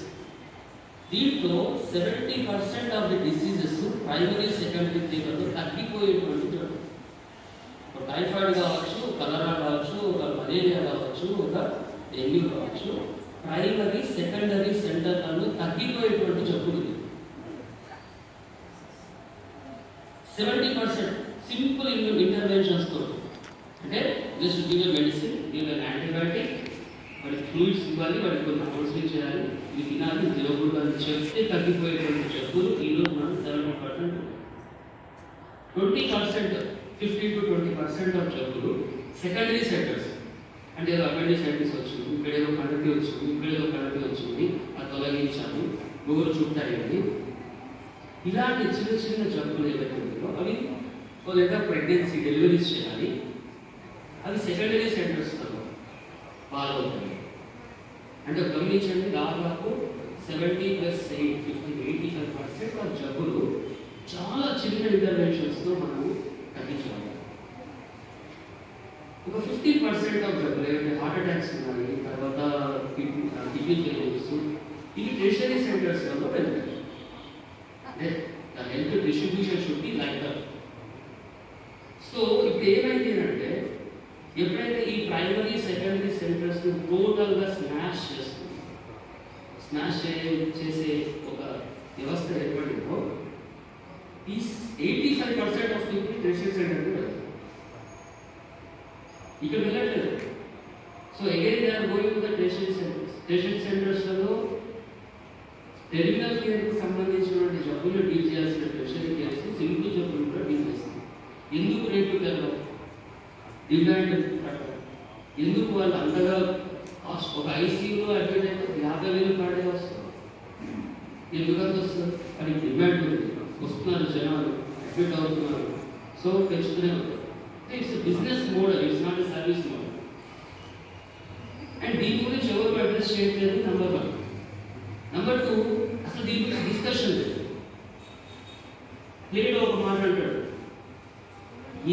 దీంట్లో 70% of the diseases primary secondary కేర్లో తగ్గిపోయేటువంటి జబ్బు. ఒక టైఫాయిడ్ కావచ్చు, కలరా కావచ్చు, ఒక మలేరియా కావచ్చు, ఒక డెంగ్యూ కావచ్చు, ప్రైమరీ సెకండరీ సెంటర్లలో తగ్గిపోయేటువంటి జబ్బులు. 70% సింపుల్ ఇంటర్వెన్షన్స్ తో, అంటే just give a medicine, give an antibiotic, వాడికి ఫ్లూయిడ్స్ ఇవ్వాలి, వాడికి కొన్ని కౌన్సిలింగ్ చేయాలి, ఇది తినాలి, తినకూడదు అని చెప్తే తగ్గిపోయేటువంటి జబ్బులు ఈరోజు మనం 70%. 20%, 15 to 20% ఆఫ్ జబ్బులు సెకండరీ సెంటర్స్, అంటే ఏదో అపెండిసైటిస్ వచ్చింది, ఇక్కడ ఏదో కణకి వచ్చింది, ఇక్కడ ఏదో కణకి వచ్చింది, అది తొలగించాలి, గోరు చుట్టాయి, ఇలాంటి చిన్న చిన్న జబ్బులు ఏవైతే ఉన్నాయో అవి లేదా ప్రెగ్నెన్సీ డెలివరీస్ చేయాలి, అవి సెకండరీ సెంటర్స్లో బాగా అవుతాయి. అంటే గమనించండి, దాదాపు 70+8, 85% ఆఫ్ జబ్బులు చాలా చిన్న ఇంటర్వెన్షన్స్తో మనం తగ్గించాలి. ఒక 50% ఆఫ్ జబ్బులు ఏవైతే హార్ట్ అటాక్స్ ఉన్నాయి, తర్వాత కిడ్నీ ఫెయిల్యూర్స్, ఇవి టెరిషరీ సెంటర్స్లో వెళ్తాయి. అంటే health distribution should be like that. So ఇప్పుడు ఏమైంది అంటే, ఎప్పుడైతే ఈ ప్రైమరీ సెకండరీ సెంటర్స్ టోటల్గా స్మాష్ చేసే ఒక వ్యవస్థ ఏర్పడిందో, ఈ 85% ఆఫ్ పీపుల్ టెరిషరీ సెంటర్కి వెళ్తారు, ఇక్కడ వెళ్ళట్లేదు. So again they are going to the tertiary centres. Tertiary సెంటర్స్లో టెర్మినల్ కేర్కి సంబంధించినటువంటి జబ్బులు డీల్ చేయాల్సిన టెరిషరీ కేర్స్ సింపుల్ జబ్బులు కూడా డీల్ చేస్తుంది. ఎందుకు రేటు పెరగవు? డిమాండ్ ప్రకారం. ఎందుకు వాళ్ళు అంతగా ఒక ఐసీయూలో అడ్మిట్ అయితే 50,000 పడే వస్తుంది? ఎందుకంత వస్తుంది? అది డిమాండ్ ఉంది, వస్తున్నారు జనాలు, అడ్మిట్ అవుతున్నారు, సో పెంచుతూనే ఉంటారు. It's business model, it's not a service model. And దీని గురించి ఎవరు అడ్రస్ చేయట్లేదు, నెంబర్ 1. నెంబర్ 2, అసలు దీని గురించి డిస్కషన్ లేదు. ప్లేలో ఒక మాట అంటాడు,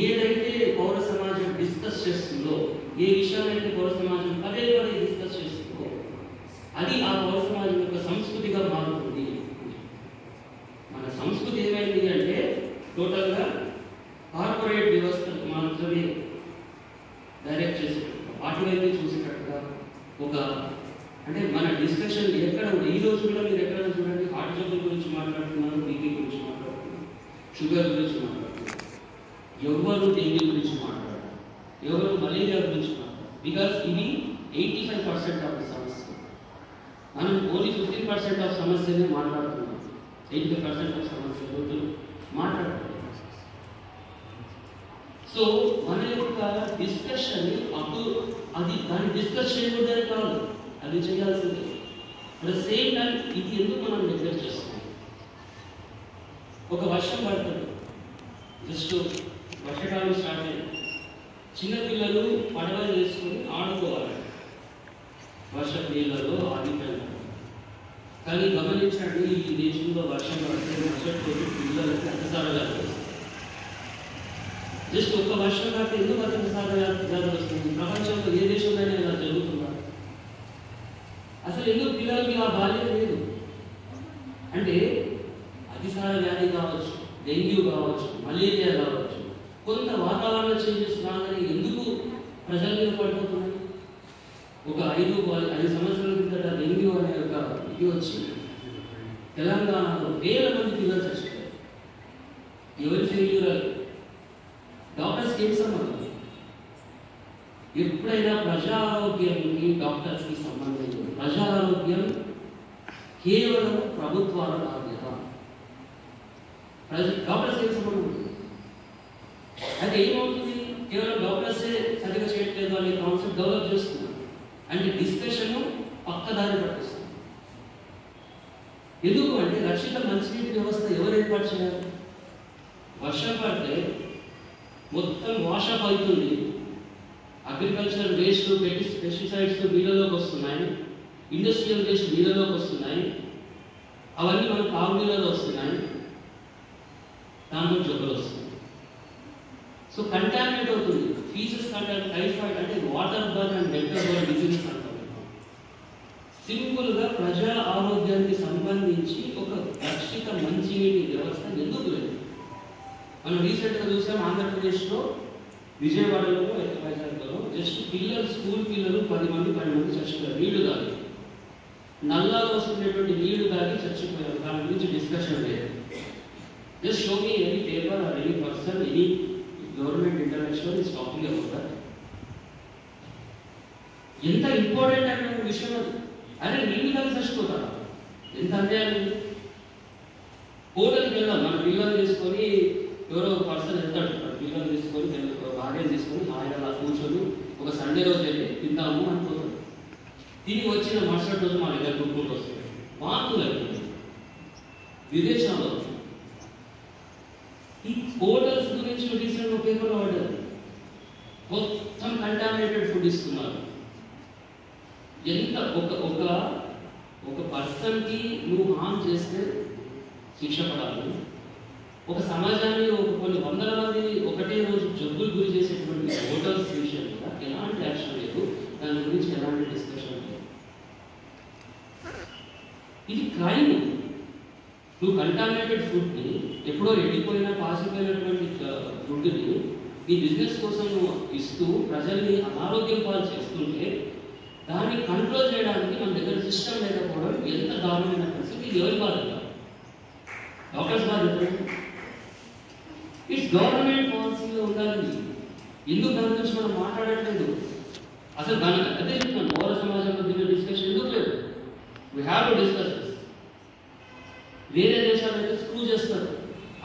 ఏదైతే పౌర సమాజం డిస్కస్ చేస్తుందో, ఏ విషయాలైతే పౌర సమాజం పదే డిస్కస్ చేస్తుందో, అది ఆ పౌర సమాజం యొక్క సంస్కృతిగా మారుతుంది. మన సంస్కృతి ఏమైంది అంటే, టోటల్గా కార్పొరేట్ వ్యవస్థకు మాత్రమే డిస్కషన్ ఎక్కడ ఈ రోజుల్లో మీరు ఎక్కడ చూడండి, హార్ట్ జబ్బుల గురించి మాట్లాడుతున్నారు, బీపీ గురించి మాట్లాడుతున్నారు, షుగర్ గురించి మాట్లాడుతున్నారు, ఎవరు డెంగ్యూ గురించి మాట్లాడారు, ఎవరు మలేరియా గురించి మాట్లాడారు. బికాస్ ఇది 85% ఆఫ్ సమస్య. మనం ఓన్లీ 15% ఆఫ్ సమస్యనే మాట్లాడుతున్నాం. 85% ఆఫ్ సమస్యలు మాట్లాడుతున్నాం. సో మన యొక్క డిస్కషన్ అప్పుడు అది దాన్ని డిస్కస్ చేయకూడదని కాదు, అది చేయాల్సిందే. అట్ ద సేమ్ టైం ఇది ఎందుకు మనం నెగ్లెక్ట్ చేస్తున్నాం? ఒక వర్షం పడుతుంది, జస్ట్ వర్షకాలం స్టార్ట్ అయింది, చిన్నపిల్లలు పడవలు వేసుకొని ఆడుకోవాలి వర్షపు నీళ్ళలో ఆగిపోయారు. కానీ గమనించండి, ఈ దేశంలో వర్షం పడితే వర్షపు పిల్లలకి అతిసారగా వస్తుంది. జస్ట్ ఒక్క వర్షం కాక ఎందుకు అతిసారగా వస్తుంది? ప్రపంచంలో ఏ దేశంలోనే ఇలా జరుగుతుందా? అసలు ఎందుకు పిల్లలకి ఆ బాల్యం లేదు? అంటే అతిసార వ్యాధి కావచ్చు, డెంగ్యూ కావచ్చు, మలేరియా కావచ్చు, కొంత వాతావరణ చేంజెస్ రాగానే ఎందుకు ప్రజల మీద పడిపోతున్నాయి? ఒక 5 సంవత్సరాల కిందట డెంగ్యూ అనే ఒక ఇది వచ్చి తెలంగాణలో వేల మంది పిల్లలు చచ్చిపోయారు. ఎవరి ఫెయిల్యూర్? డాక్టర్స్కి ఏం సంబంధం? ఎప్పుడైనా ప్రజా ఆరోగ్యానికి డాక్టర్స్కి సంబంధం లేదు. ప్రజా ఆరోగ్యం కేవలం ప్రభుత్వాల బాధ్యత. డాక్టర్స్ ఏం సంబంధం? అయితే ఏమవుతుంది? కేవలం డాక్టర్సే సరిగా చేయట్లేదు అనే కాన్సెప్ట్ డెవలప్ చేస్తున్నారు. అంటే డిస్కషన్ పక్కదారి పట్టిస్తుంది. ఎందుకు అంటే రక్షిత మంచినీటి వ్యవస్థ ఎవరు ఏర్పాటు చేయాలి? వర్షం పడితే మొత్తం వాషప్ అవుతుంది, అగ్రికల్చర్ వేస్ట్ పెస్టిసైడ్స్ నీళ్ళలోకి వస్తున్నాయి, ఇండస్ట్రియల్ వేస్ట్ నీళ్ళలోకి వస్తున్నాయి, అవన్నీ మన తాగునీళ్ళలో వస్తున్నాయి, దాంట్లో జబ్బులు వస్తున్నాయి. సో కంటామినేట్ అవుతుంది. ఫీసెస్ కంటామినేట్, టైఫాయిడ్ అంటే water burn and vector burn diseases అంటారు. సింపుల్గా ప్రజా ఆరోగ్యానికి సంబంధించి ఒక రక్షిత మంచినీటి వ్యవస్థ ఎందుకు లేదు? మనం రీసెంట్గా చూసాం, ఆంధ్రప్రదేశ్లో విజయవాడలో వైజాగ్లో జస్ట్ స్కూల్ పిల్లలు 10 మంది చచ్చిపోయారు. నీళ్లు తాగి, నల్లాలో వస్తున్నటువంటి నీళ్లు తాగి చచ్చిపోయారు. దాని గురించి డిస్కషన్ లేదు. Just show me any paper or any person, any government international is talking about that. ఎంత ఇంపార్టెంట్ అనే విషయం అది. అరే నీళ్ళు తాగి చచ్చిపోతారా? ఎంత అన్యాయం! హోటల్కి వెళ్దాం, మన పిల్లలు తీసుకొని ఎవరో పర్సన్ వెళ్తాడు, పిల్లలు తీసుకొని భార్య తీసుకొని హాయిగా అలా కూర్చొని ఒక సండే రోజు వెళ్ళి తిందాము అనుకుంటాడు. తిని వచ్చిన మరుసటి రోజు మా దగ్గర గుర్తుకుంటూ వస్తుంది, వాంతులు అయిపోతుంది. విదేశాల్లో ఈ హోటల్స్ గురించి రీసెంట్ పేపర్లో పడ్డది, మొత్తం కంటామినేటెడ్ ఫుడ్ ఇస్తున్నారు. ఎంత ఒక పర్సన్కి నువ్వు హార్మ్ చేస్తే శిక్ష పడాలి. ఒక సమాజాన్ని కొన్ని వందల మంది ఒకటే రోజు జబ్బులు గురి చేసేటువంటి హోటల్స్ విషయం మీద ఎలాంటి యాక్షన్ లేదు, దాని గురించి ఎలాంటి డిస్కషన్ లేదు. ఇది క్రైమ్. నువ్వు కంటామినేటెడ్ ఫుడ్ని, ఎప్పుడో ఎండిపోయిన పాసిపోయినటువంటి ఫుడ్ని నీ బిజినెస్ కోసం నువ్వు ఇస్తూ ప్రజల్ని అనారోగ్యం పాలు చేస్తుంటే దాన్ని కంట్రోల్ చేయడానికి మన దగ్గర సిస్టమ్ లేకపోవడం ఎంత దారుణమైన పరిస్థితి. ఇది ఎవరి బాధ్యత? డాక్టర్స్ బాధ్యత? ఇట్స్ గవర్నమెంట్ పాలసీలో ఉండాలి. ఎందుకు దాని గురించి మనం మాట్లాడట్లేదు? అసలు దాని అదే చెప్తున్నాను, పౌర సమాజంలో దీని డిస్కషన్ ఎందుకు లేదు? We have to discuss this. వేరే దేశాలు అయితే స్క్రూ చేస్తారు.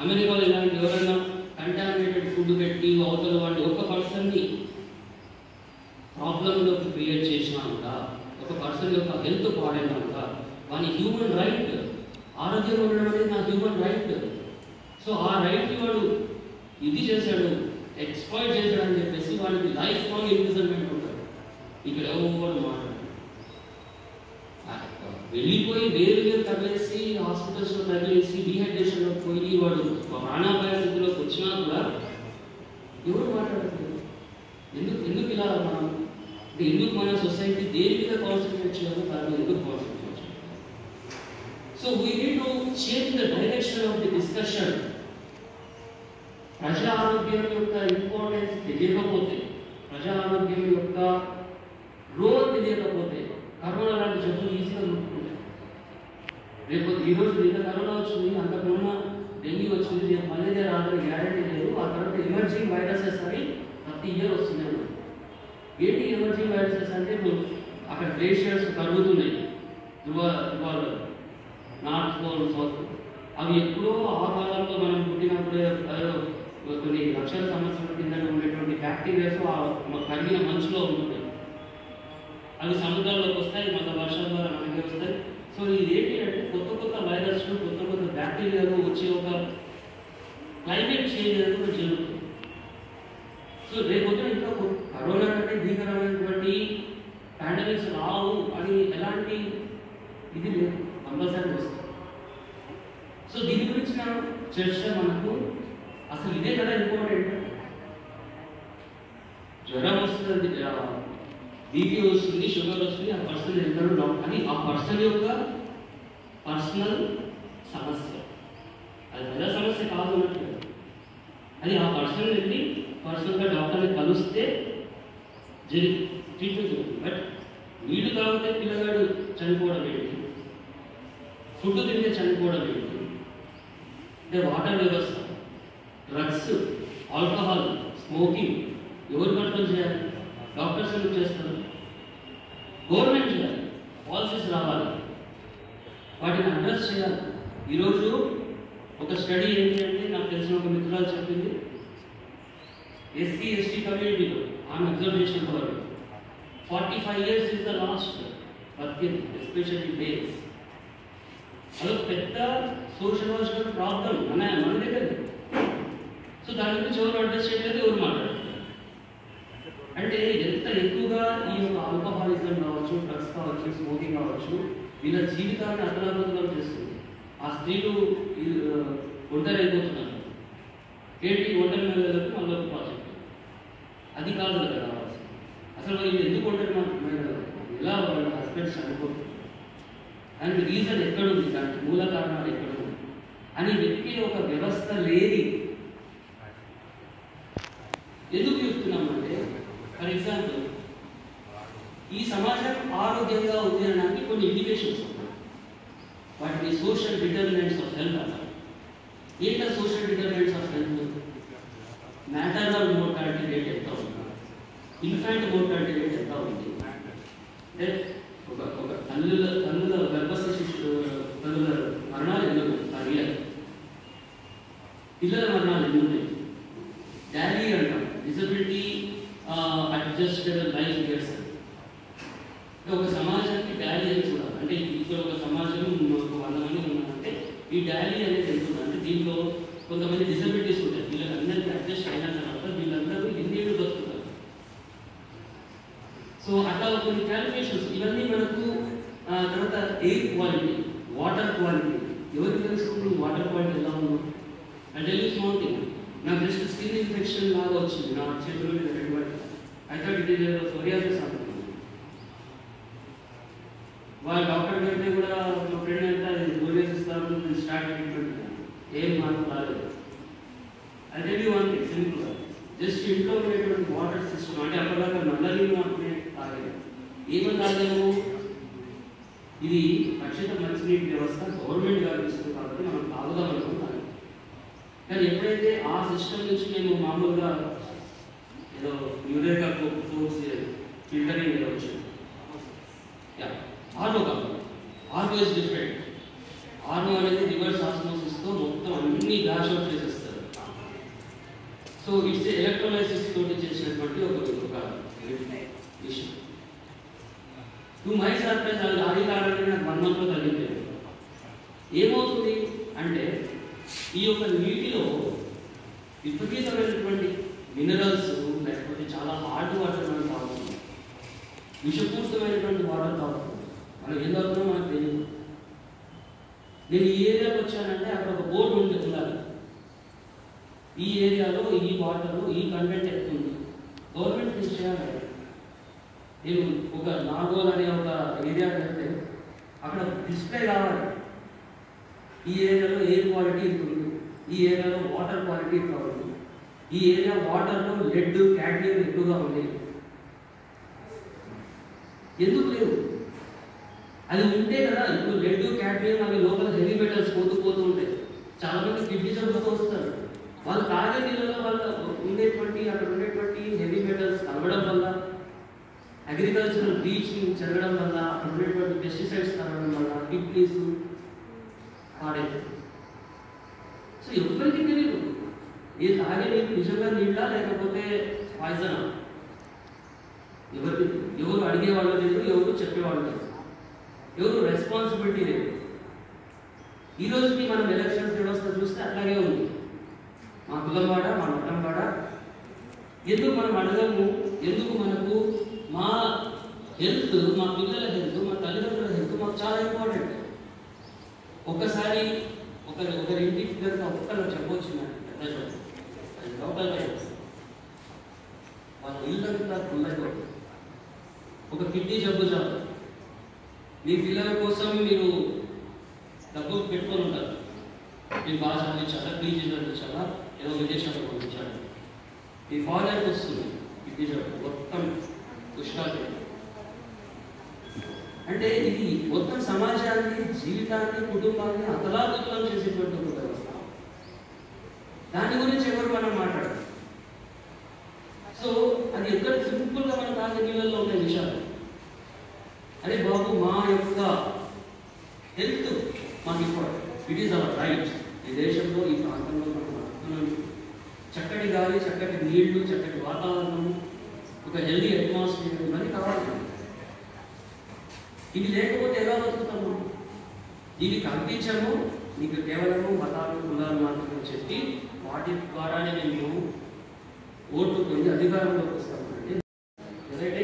అమెరికాలో ఇలాంటి ఎవరైనా కంటామినేటెడ్ ఫుడ్ పెట్టి అవతల వాడిని ఒక పర్సన్ని ప్రాబ్లంలోకి క్రియేట్ చేసినా కూడా, ఒక పర్సన్ యొక్క హెల్త్ పాడైనా కూడా వాని హ్యూమన్ రైట్, ఆరోగ్యం ఉండడం అనేది నా హ్యూమన్ రైట్. సో ఆ రైట్ని వాడు ఇది చేశాడు, ఎక్స్ప్లాయిట్ చేశాడు అని చెప్పేసి వాడికి లైఫ్ లాంగ్ ఇంప్రిజన్మెంట్ ఉంటాడు. ఇక్కడ ఎవరు మాట్లాడు వెళ్ళిపోయి వేరు తగిలేసి హాస్పిటల్స్లో తగిలేసి డీహైడ్రేషన్లో పోయి వాడు ప్రాణాపాయ స్థితిలోకి వచ్చినా కూడా ఎవరు మాట్లాడుతుంది? ఎందుకు ఇలా మనం అంటే ఎందుకు మన సొసైటీ దేని మీద కాన్సన్ట్రేట్ చేయాలో దాన్ని ఎందుకు కాన్సన్ట్రేట్ చేయాలి? So we need to change the direction of the discussion. ప్రజా ఆరోగ్యం యొక్క ఇంపార్టెన్స్ తెలియకపోతే, ప్రజా ఆరోగ్యం యొక్క రోల్ తెలియకపోతే కరోనా లాంటి జబ్బులు ఈజీగా ముట్టుకుంటాయి. రేపు ఈరోజు నిన్న కరోనా వచ్చింది, అంత కరోనా డెంగ్యూ వచ్చింది, రేపు మలేరియా రాదని గ్యారెంటీ లేదు. ఆ తర్వాత ఎమర్జింగ్ వైరసెస్ అని ప్రతి ఇయర్ వస్తున్నాయి. ఏంటి ఎమర్జింగ్ వైరసెస్ అంటే ఇప్పుడు అక్కడ గ్లేషియర్స్ కరుగుతున్నాయి, ధృవాలు నార్త్ పోల్ సౌత్. అవి ఎప్పుడో ఆ కాలంలో మనం పుట్టినప్పుడే కొన్ని లక్షల సంవత్సరాల కింద ఉండేటువంటి బ్యాక్టీరియాస్ కరిగిన మంచులో ఉంటున్నాయి. అవి సముద్రాల్లోకి వస్తాయి, మన వర్షాల ద్వారా మనకి వస్తాయి. సో ఇది ఏంటి అంటే కొత్త కొత్త వైరస్లు, కొత్త కొత్త బ్యాక్టీరియాలు వచ్చే ఒక క్లైమేట్ చేంజ్ అనేది జరుగుతుంది. సో రేపొద్దున ఇంకా కరోనా కంటే భీకరమైనటువంటి పాండమిక్స్ రావు అని ఎలాంటి ఇది లేదు, కంపల్సరీ వస్తుంది. సో దీని గురించిన చర్చ మనకు అసలు ఇదే కదా ఇంపార్టెంట్. జ్వరం వస్తుంది, బీపీ వస్తుంది, షుగర్ వస్తుంది, ఆ పర్సన్ వెళ్తాడు అని ఆ పర్సన్ యొక్క పర్సనల్ సమస్య, అది పెద్ద సమస్య కాదు అన్నట్టు. అది ఆ పర్సన్ వెళ్ళి పర్సనల్గా డాక్టర్ని కలిస్తే ట్రీట్మెంట్ జరుగుతుంది. బట్ నీళ్ళు తాగితే పిల్లగాడు చనిపోవడం ఏంటి, ఫుడ్ తింటే చనిపోవడం ఏంటి, అంటే వాటర్ వ్యవస్థ, డ్రగ్స్, ఆల్కహాల్, స్మోకింగ్ ఎవరు కంట్రోల్ చేయాలి? డాక్టర్స్ ఎందుకు చేస్తారు? గవర్నమెంట్ చేయాలి, పాలసీస్ రావాలి, వాటిని అడ్రస్ చేయాలి. ఈరోజు ఒక స్టడీ ఏంటి అంటే నాకు తెలిసిన ఒక మిత్రురాలు చెప్పింది, ఎస్సీ ఎస్టీ కమ్యూనిటీలో ఆమె అబ్జర్వ్ చేసిన వాళ్ళు 45 years is the last birth, especially males. అదొక పెద్ద సోషలాజికల్ ప్రాబ్లం మన దగ్గర. సో దాని గురించి ఎవరు అడ్రస్ చేయలేదు, ఎవరు మాట్లాడలేదు. అంటే ఎంత ఎక్కువగా ఈ యొక్క ఆల్కహాలిజం కావచ్చు, డ్రగ్స్ కావచ్చు, స్మోకింగ్ కావచ్చు, వీళ్ళ జీవితాన్ని అతలాకుతలం చేస్తుంది. ఆ స్త్రీలు ఒంటరి అయిపోతున్నారు. ఏంటి ఒంటరి మహిళలకు మళ్ళీ ప్రాజెక్ట్ అది కాదు కదా కావాల్సింది. అసలు వీళ్ళు ఎందుకు ఒంటరి మహిళలు, ఎలా వాళ్ళ హస్బెండ్స్ చనిపోతున్నారు, దానికి రీజన్ ఎక్కడుంది, దానికి మూల కారణాలు ఎక్కడుంది అని వెతికే ఒక వ్యవస్థ లేని. ఎందుకు చెప్తున్నామంటే ఫర్ ఎగ్జాంపుల్ ఈ సమాజం ఆరోగ్యంగా ఉంది అనడానికి కొన్ని ఇండికేషన్స్ ఉన్నాయి. వాటిని సోషల్ డిటర్మినెంట్స్ ఆఫ్ హెల్త్ అంటారు. ఏంటో social determinants of health? Maternal mortality rate ఎంత ఉంది, ఇన్ఫాంట్ మోర్టాలిటీ రేట్ ఎంత ఉంది, అంటే ఒక తల్లుల గర్భస్థ తల్లుల మరణాలు ఎన్ని ఉన్నాయి పర్ ఇయర్, పిల్లల మరణాలు ఎన్ని ఉన్నాయి, డాలీ అంటాం, డిజబిలిటీ అడ్జస్టెడ్ లైఫ్ ఇయర్స్. ఒక సమాజానికి డాలీ అని చూడాలి. అంటే ఇక్కడ ఒక సమాజం 100 మంది ఉన్నారంటే ఈ డాలీ అనేది ఎంత ఉంది అంటే దీంట్లో కొంతమంది డిజబిలిటీస్ ఉంటాయి, వీళ్ళందరికీ అడ్జస్ట్ అయిన తర్వాత వీళ్ళందరూ ఎన్నేళ్ళు బతుకుతారు. సో అట్లా కొన్ని క్యాలిక్యులేషన్స్ ఇవన్నీ మనకు. తర్వాత ఎయిర్ క్వాలిటీ, వాటర్ క్వాలిటీ, ఎవరికి తెలుస్తుంది వాటర్ క్వాలిటీ ఎలా ఉందో? అంటే స్మాల్ థింగ్, నాకు జస్ట్ స్కిన్ ఇన్ఫెక్షన్ లాగా వచ్చింది నా చేతిలో అయితే ఇట్ ఈస్ సోరియాసిస్ అంటున్నాను. వాళ్ళ డాక్టర్ గారిని కూడా మా ఫ్రెండ్ అయితే అది సోరియాసిస్ ఇస్తాను స్టార్ట్ ట్రీట్మెంట్, ఏం మార్పు రాలేదు. అయితే వన్ థింగ్ సింపుల్గా జస్ట్ ఇంట్లో ఉండేటువంటి వాటర్ సిస్టమ్, అంటే అప్పటిదాకా నల్ల నీళ్ళు మాత్రమే తాగలేదు. ఏమో తాగాము, ఇది రక్షిత మంచినీటి వ్యవస్థ గవర్నమెంట్ కల్పిస్తుంది కాబట్టి మనం తాగుదాం అనుకుంటాం. కానీ ఎప్పుడైతే ఆ సిస్టమ్ నుంచి మేము మామూలుగా ఏదో యూరేకా ఫోర్స్ ఫిల్టరింగ్ ఏదో వచ్చింది, ఆర్ఓ కాదు, ఆర్ఓ ఇస్ డిఫరెంట్. ఆర్ఓ అనేది రివర్స్ ఆస్మోసిస్తో మొత్తం అన్ని డాష్ అవుట్ చేసేస్తారు. సో ఇట్స్ ఎలక్ట్రోలైసిస్ తోటి చేసినటువంటి ఒక విషయం. టూ మై సర్ప్రైజ్ అది కారణంగా నాకు 1 monthలో తగ్గిపోయింది. ఏమవుతుంది అంటే ఈ యొక్క నీటిలో విపరీతమైనటువంటి మినరల్స్, లేకపోతే చాలా హార్డ్ వాటర్ మనం తాగుతున్నాం, విషపూరితమైనటువంటి వాటర్ తాగుతున్నాం. మనం ఏం తాగుతున్నాం మనకు తెలియదు. నేను ఈ ఏరియాకి వచ్చానంటే అక్కడ ఒక బోర్డు ఉండాలి, ఈ ఏరియాలో ఈ వాటర్లో ఈ కంటెంట్ ఎక్కుతుంది, గవర్నమెంట్ తీసి చేయాలి. నేను ఒక నాగోల్ అనే ఒక ఏరియాకి వెళ్తే అక్కడ డిస్ప్లే కావాలి, ఈ ఏరియాలో ఎయిర్ క్వాలిటీ ఉంటుంది, ఈ ఏరియాలో వాటర్ క్వాలిటీ ఇట్లా ఉంది, ఈ ఏరియా వాటర్లో లెడ్ క్యాడ్మియం ఎక్కువగా ఉంది. ఎందుకు లేదు? అది ఉంటే కదా. ఇప్పుడు లెడ్, క్యాడ్మియం అవి లోపల హెవీ మెటల్స్ పోతూ ఉంటాయి. చాలా మంది కిడ్నీ జబ్బులతో వస్తారు. వాళ్ళు తాగే నీళ్ళలో వాళ్ళ అక్కడ ఉండేటువంటి హెవీ మెటల్స్ కలవడం వల్ల, అగ్రికల్చరల్ బ్లీచింగ్ జరగడం వల్ల, అక్కడ ఉండేటువంటి పెస్టిసైడ్స్ కలవడం వల్ల కిడ్నీస్ పాడైపోతుంది. సో ఎవరికి తెలియదు ఏ తాగే నీళ్ళు నిజంగా నీళ్ళ లేకపోతే పాయిజనా. ఎవరు అడిగేవాళ్ళు లేదు, ఎవరు చెప్పేవాళ్ళు లేదు, ఎవరు రెస్పాన్సిబిలిటీ లేదు. ఈ రోజుకి మనం ఎలక్షన్స్ వ్యవస్థ చూస్తే అట్లాగే ఉంది. మా కులం వాడ, మా మతం వాడ, ఎందుకు మనం అడగము? ఎందుకు మనకు మా హెల్త్, మా పిల్లల హెల్త్, మా తల్లిదండ్రుల హెల్త్ మాకు చాలా ఇంపార్టెంట్. ఒక్కసారి ఒకరి ఇంటికి కనుక ఒక్కరు చెప్పవచ్చు లోకల్ వాళ్ళ ఇల్లంతా కుళ్ళైపోతుంది. ఒక కిడ్నీ జబ్బు చాలు, మీ పిల్లల కోసం మీరు డబ్బు పెట్టుకొని ఉంటారు. మీరు బాగా చదివించాలా, పీజీ చదివించాలా, ఏదో విదేశాలకు పంపించాలి. మీ ఫాదర్కి వస్తుంది కిడ్నీ జబ్బు, మొత్తం దుష్టాలు. అంటే ఇది మొత్తం సమాజాన్ని, జీవితాన్ని, కుటుంబాన్ని అతలాకుతలం చేసేటువంటి ఒక వ్యవస్థ. దాని గురించి ఎవరు మనం మాట్లాడాలి. సో అది ఎక్కడ సింపుల్గా మన తాగే నీళ్ళల్లో ఉండే విషయాలు. అరే బాబు, మా యొక్క హెల్త్ మాకు important, it is our right. ఈ దేశంలో, ఈ ప్రాంతంలో మనం చక్కటి గాలి, చక్కటి నీళ్లు, చక్కటి వాతావరణం, ఒక హెల్దీ అట్మాస్ఫియర్ ఇవన్నీ కావాలి. ఇది లేకపోతే ఎలా బతుకుతాము? ఇది కల్పించము. నీకు కేవలము మతాలు, కులాలు మాత్రమే చెప్పి వాటి ద్వారానే మేము ఓట్లు పొంది అధికారంలోకి వస్తాము అంటే ఏదైతే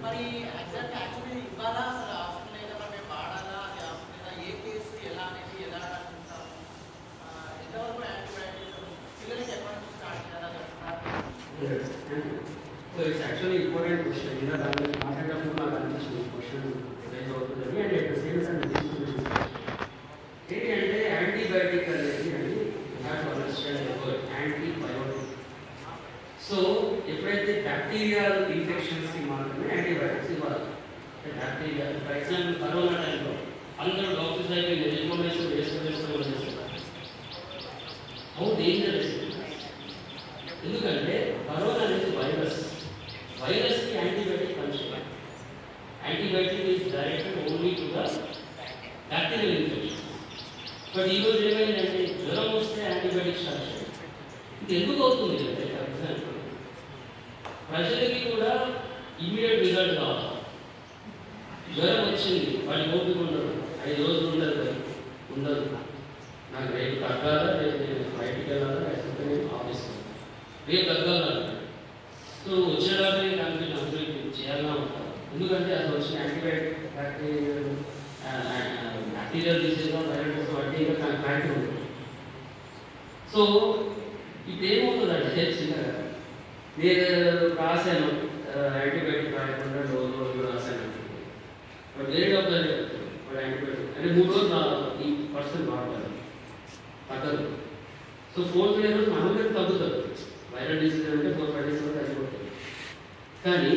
మరి ఎగ్జాక్ట్ యాక్చువల్లీ ఇవ్వాలా, అసలు అవసరం లేదా, మరి మేము వాడాలా, అది అవసరం లేదా, ఏ కేసు ఎలా అనేది ఎలా అనుకుంటాం, ఎంతవరకు యాంటీబయాటిక్స్ పిల్లలకి ఎప్పటి నుంచి స్టార్ట్ చేయాలి? So it's actually important question. ఇలా దాని మాట్లాడేటప్పుడు నాకు అనిపించింది క్వశ్చన్ రైజ్ అవుతుందని. And at the same time ఏంటి అంటే యాంటీబయాటిక్ అనేది యాంటీబయోటిక్. సో ఎప్పుడైతే బ్యాక్టీరియల్ ఇన్ఫెక్షన్స్కి మాత్రమే యాంటీబయాటిక్స్ ఇవ్వాలి. బ్యాక్టీరియా, ఫర్ ఎగ్జాంపుల్ కరోనా టైంలో అందరూ డాక్టర్స్ అయిపోయి ఇన్ఫర్మేషన్ వేసుకొని హౌ డేంజరస్. ఎందుకంటే కరోనా అనేది వైరస్కి యాంటీబయాటిక్ పనిచేయాలి. Antibiotic is directed only to the bacterial infection. But ఈరోజు ఏమైందంటే జ్వరం వస్తే యాంటీబయాటిక్ స్టార్ట్ చేయాలి. ఇది ఎందుకు అవుతుంది అంటే ఫర్ ఎగ్జాంపుల్ ప్రజలకి కూడా ఇమీడియట్ రిజల్ట్ కావాలి. జ్వరం వచ్చింది, వాడి ఓపిక ఉండదు, 5 రోజులు ఉండదు. నాకు రేపు తగ్గాలా, రేపు నేను బయటికి వెళ్ళాలా, లేకపోతే నేను ఆఫీస్కి రేపు తగ్గాలా. సో వచ్చేలాగే దానికి అందరికీ చేయాలన్నా ఉంటారు. ఎందుకంటే అది వచ్చిన యాంటీబయాటిక్ బ్యాక్టీరియల్ డిసీజ్గా వైరస్ వాటి ఇంకా ఫ్యాక్టరీ ఉంటుంది. సో ఇప్పుడు ఏమవుతుందంటే చిన్నగా నేను రాశాను యాంటీబయాటిక్ రాయకుండా రోజు రాశాను. బట్ వేరే డాక్టర్ వాడు యాంటీబయాటిక్ అంటే 3 రోజులు ఈ పర్సన్ వాడతారు, తగ్గదు. సో 4th డే రోజు మనకి తగ్గుతుంది. వైరల్ డిసీజ్ అంటే 4-5 days వరకు అయిపోతుంది. కానీ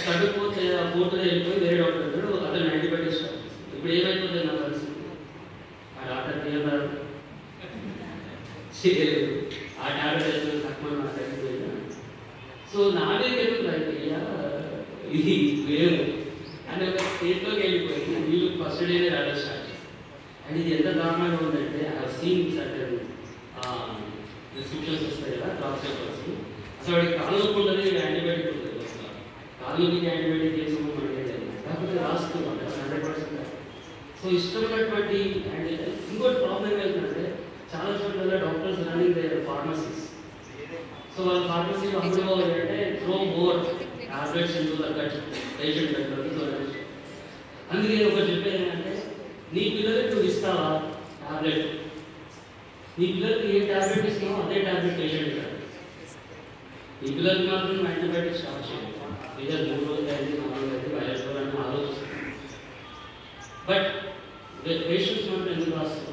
తగ్గకపోతే ఆ 4th డే వెళ్ళిపోయి వేరే డాక్టర్ అంటాడు, అతను యాంటీబయాటిక్స్ స్టార్ట్ చేస్తాడు. ఇప్పుడు ఏమైపోతుంది నా పరిస్థితి? ఆ డాక్టర్ తీయన్నారు చేయలేదు, ఆ టాబ్లెట్ వేసుకొని తక్కువ నాకు తగ్గిపోయింది. సో నాకే తెలుగుతుంది ఇది వేరు అని ఒక స్టేట్లోకి వెళ్ళిపోయింది. వీళ్ళు ఫస్ట్ డేనే రావడం స్టార్ట్ చేస్తారు. అండ్ ఇది ఎంత దారుణంగా ఉందంటే ఆ సీన్ సర్టన్ డిస్క్రిప్షన్స్ వస్తాయి కదా డ్రాప్స్ పేపర్స్. అసలు వాడికి కాళ్ళు నొప్పుంటుంది, యాంటీబయాటిక్ ఉంటుంది. వస్తారు కాళ్ళు మీకు యాంటీబయాటిక్ చేసుకోమని మనకి కాకపోతే రాస్తున్నాం 100%. సో ఇష్టమైనటువంటి ఇంకోటి ప్రాబ్లం వెళ్తున్నాడు చాలా చోట్ల doctors running their pharmacies. So వాళ్ళ ఫార్మసీలో అందులో ఏంటంటే throw more tablets into the cut patient పెట్టారు. అందుకే ఒకటి చెప్పేది ఏంటంటే నీ పిల్లలకి నువ్వు ఇస్తావా టాబ్లెట్, నీ పిల్లలకి ఏ టాబ్లెట్ ఇస్తావో అదే టాబ్లెట్ పేషెంట్ ఇస్తాడు. నీ పిల్లలకి మాత్రం యాంటీబయాటిక్ స్టార్ట్ చేయాలి. ఇదే 3 రోజులు అయితే 4 రోజులు అయితే బయలుదేరాలని ఆలోచిస్తుంది. బట్ పేషెంట్స్ మాత్రం ఎందుకు రాస్తారు?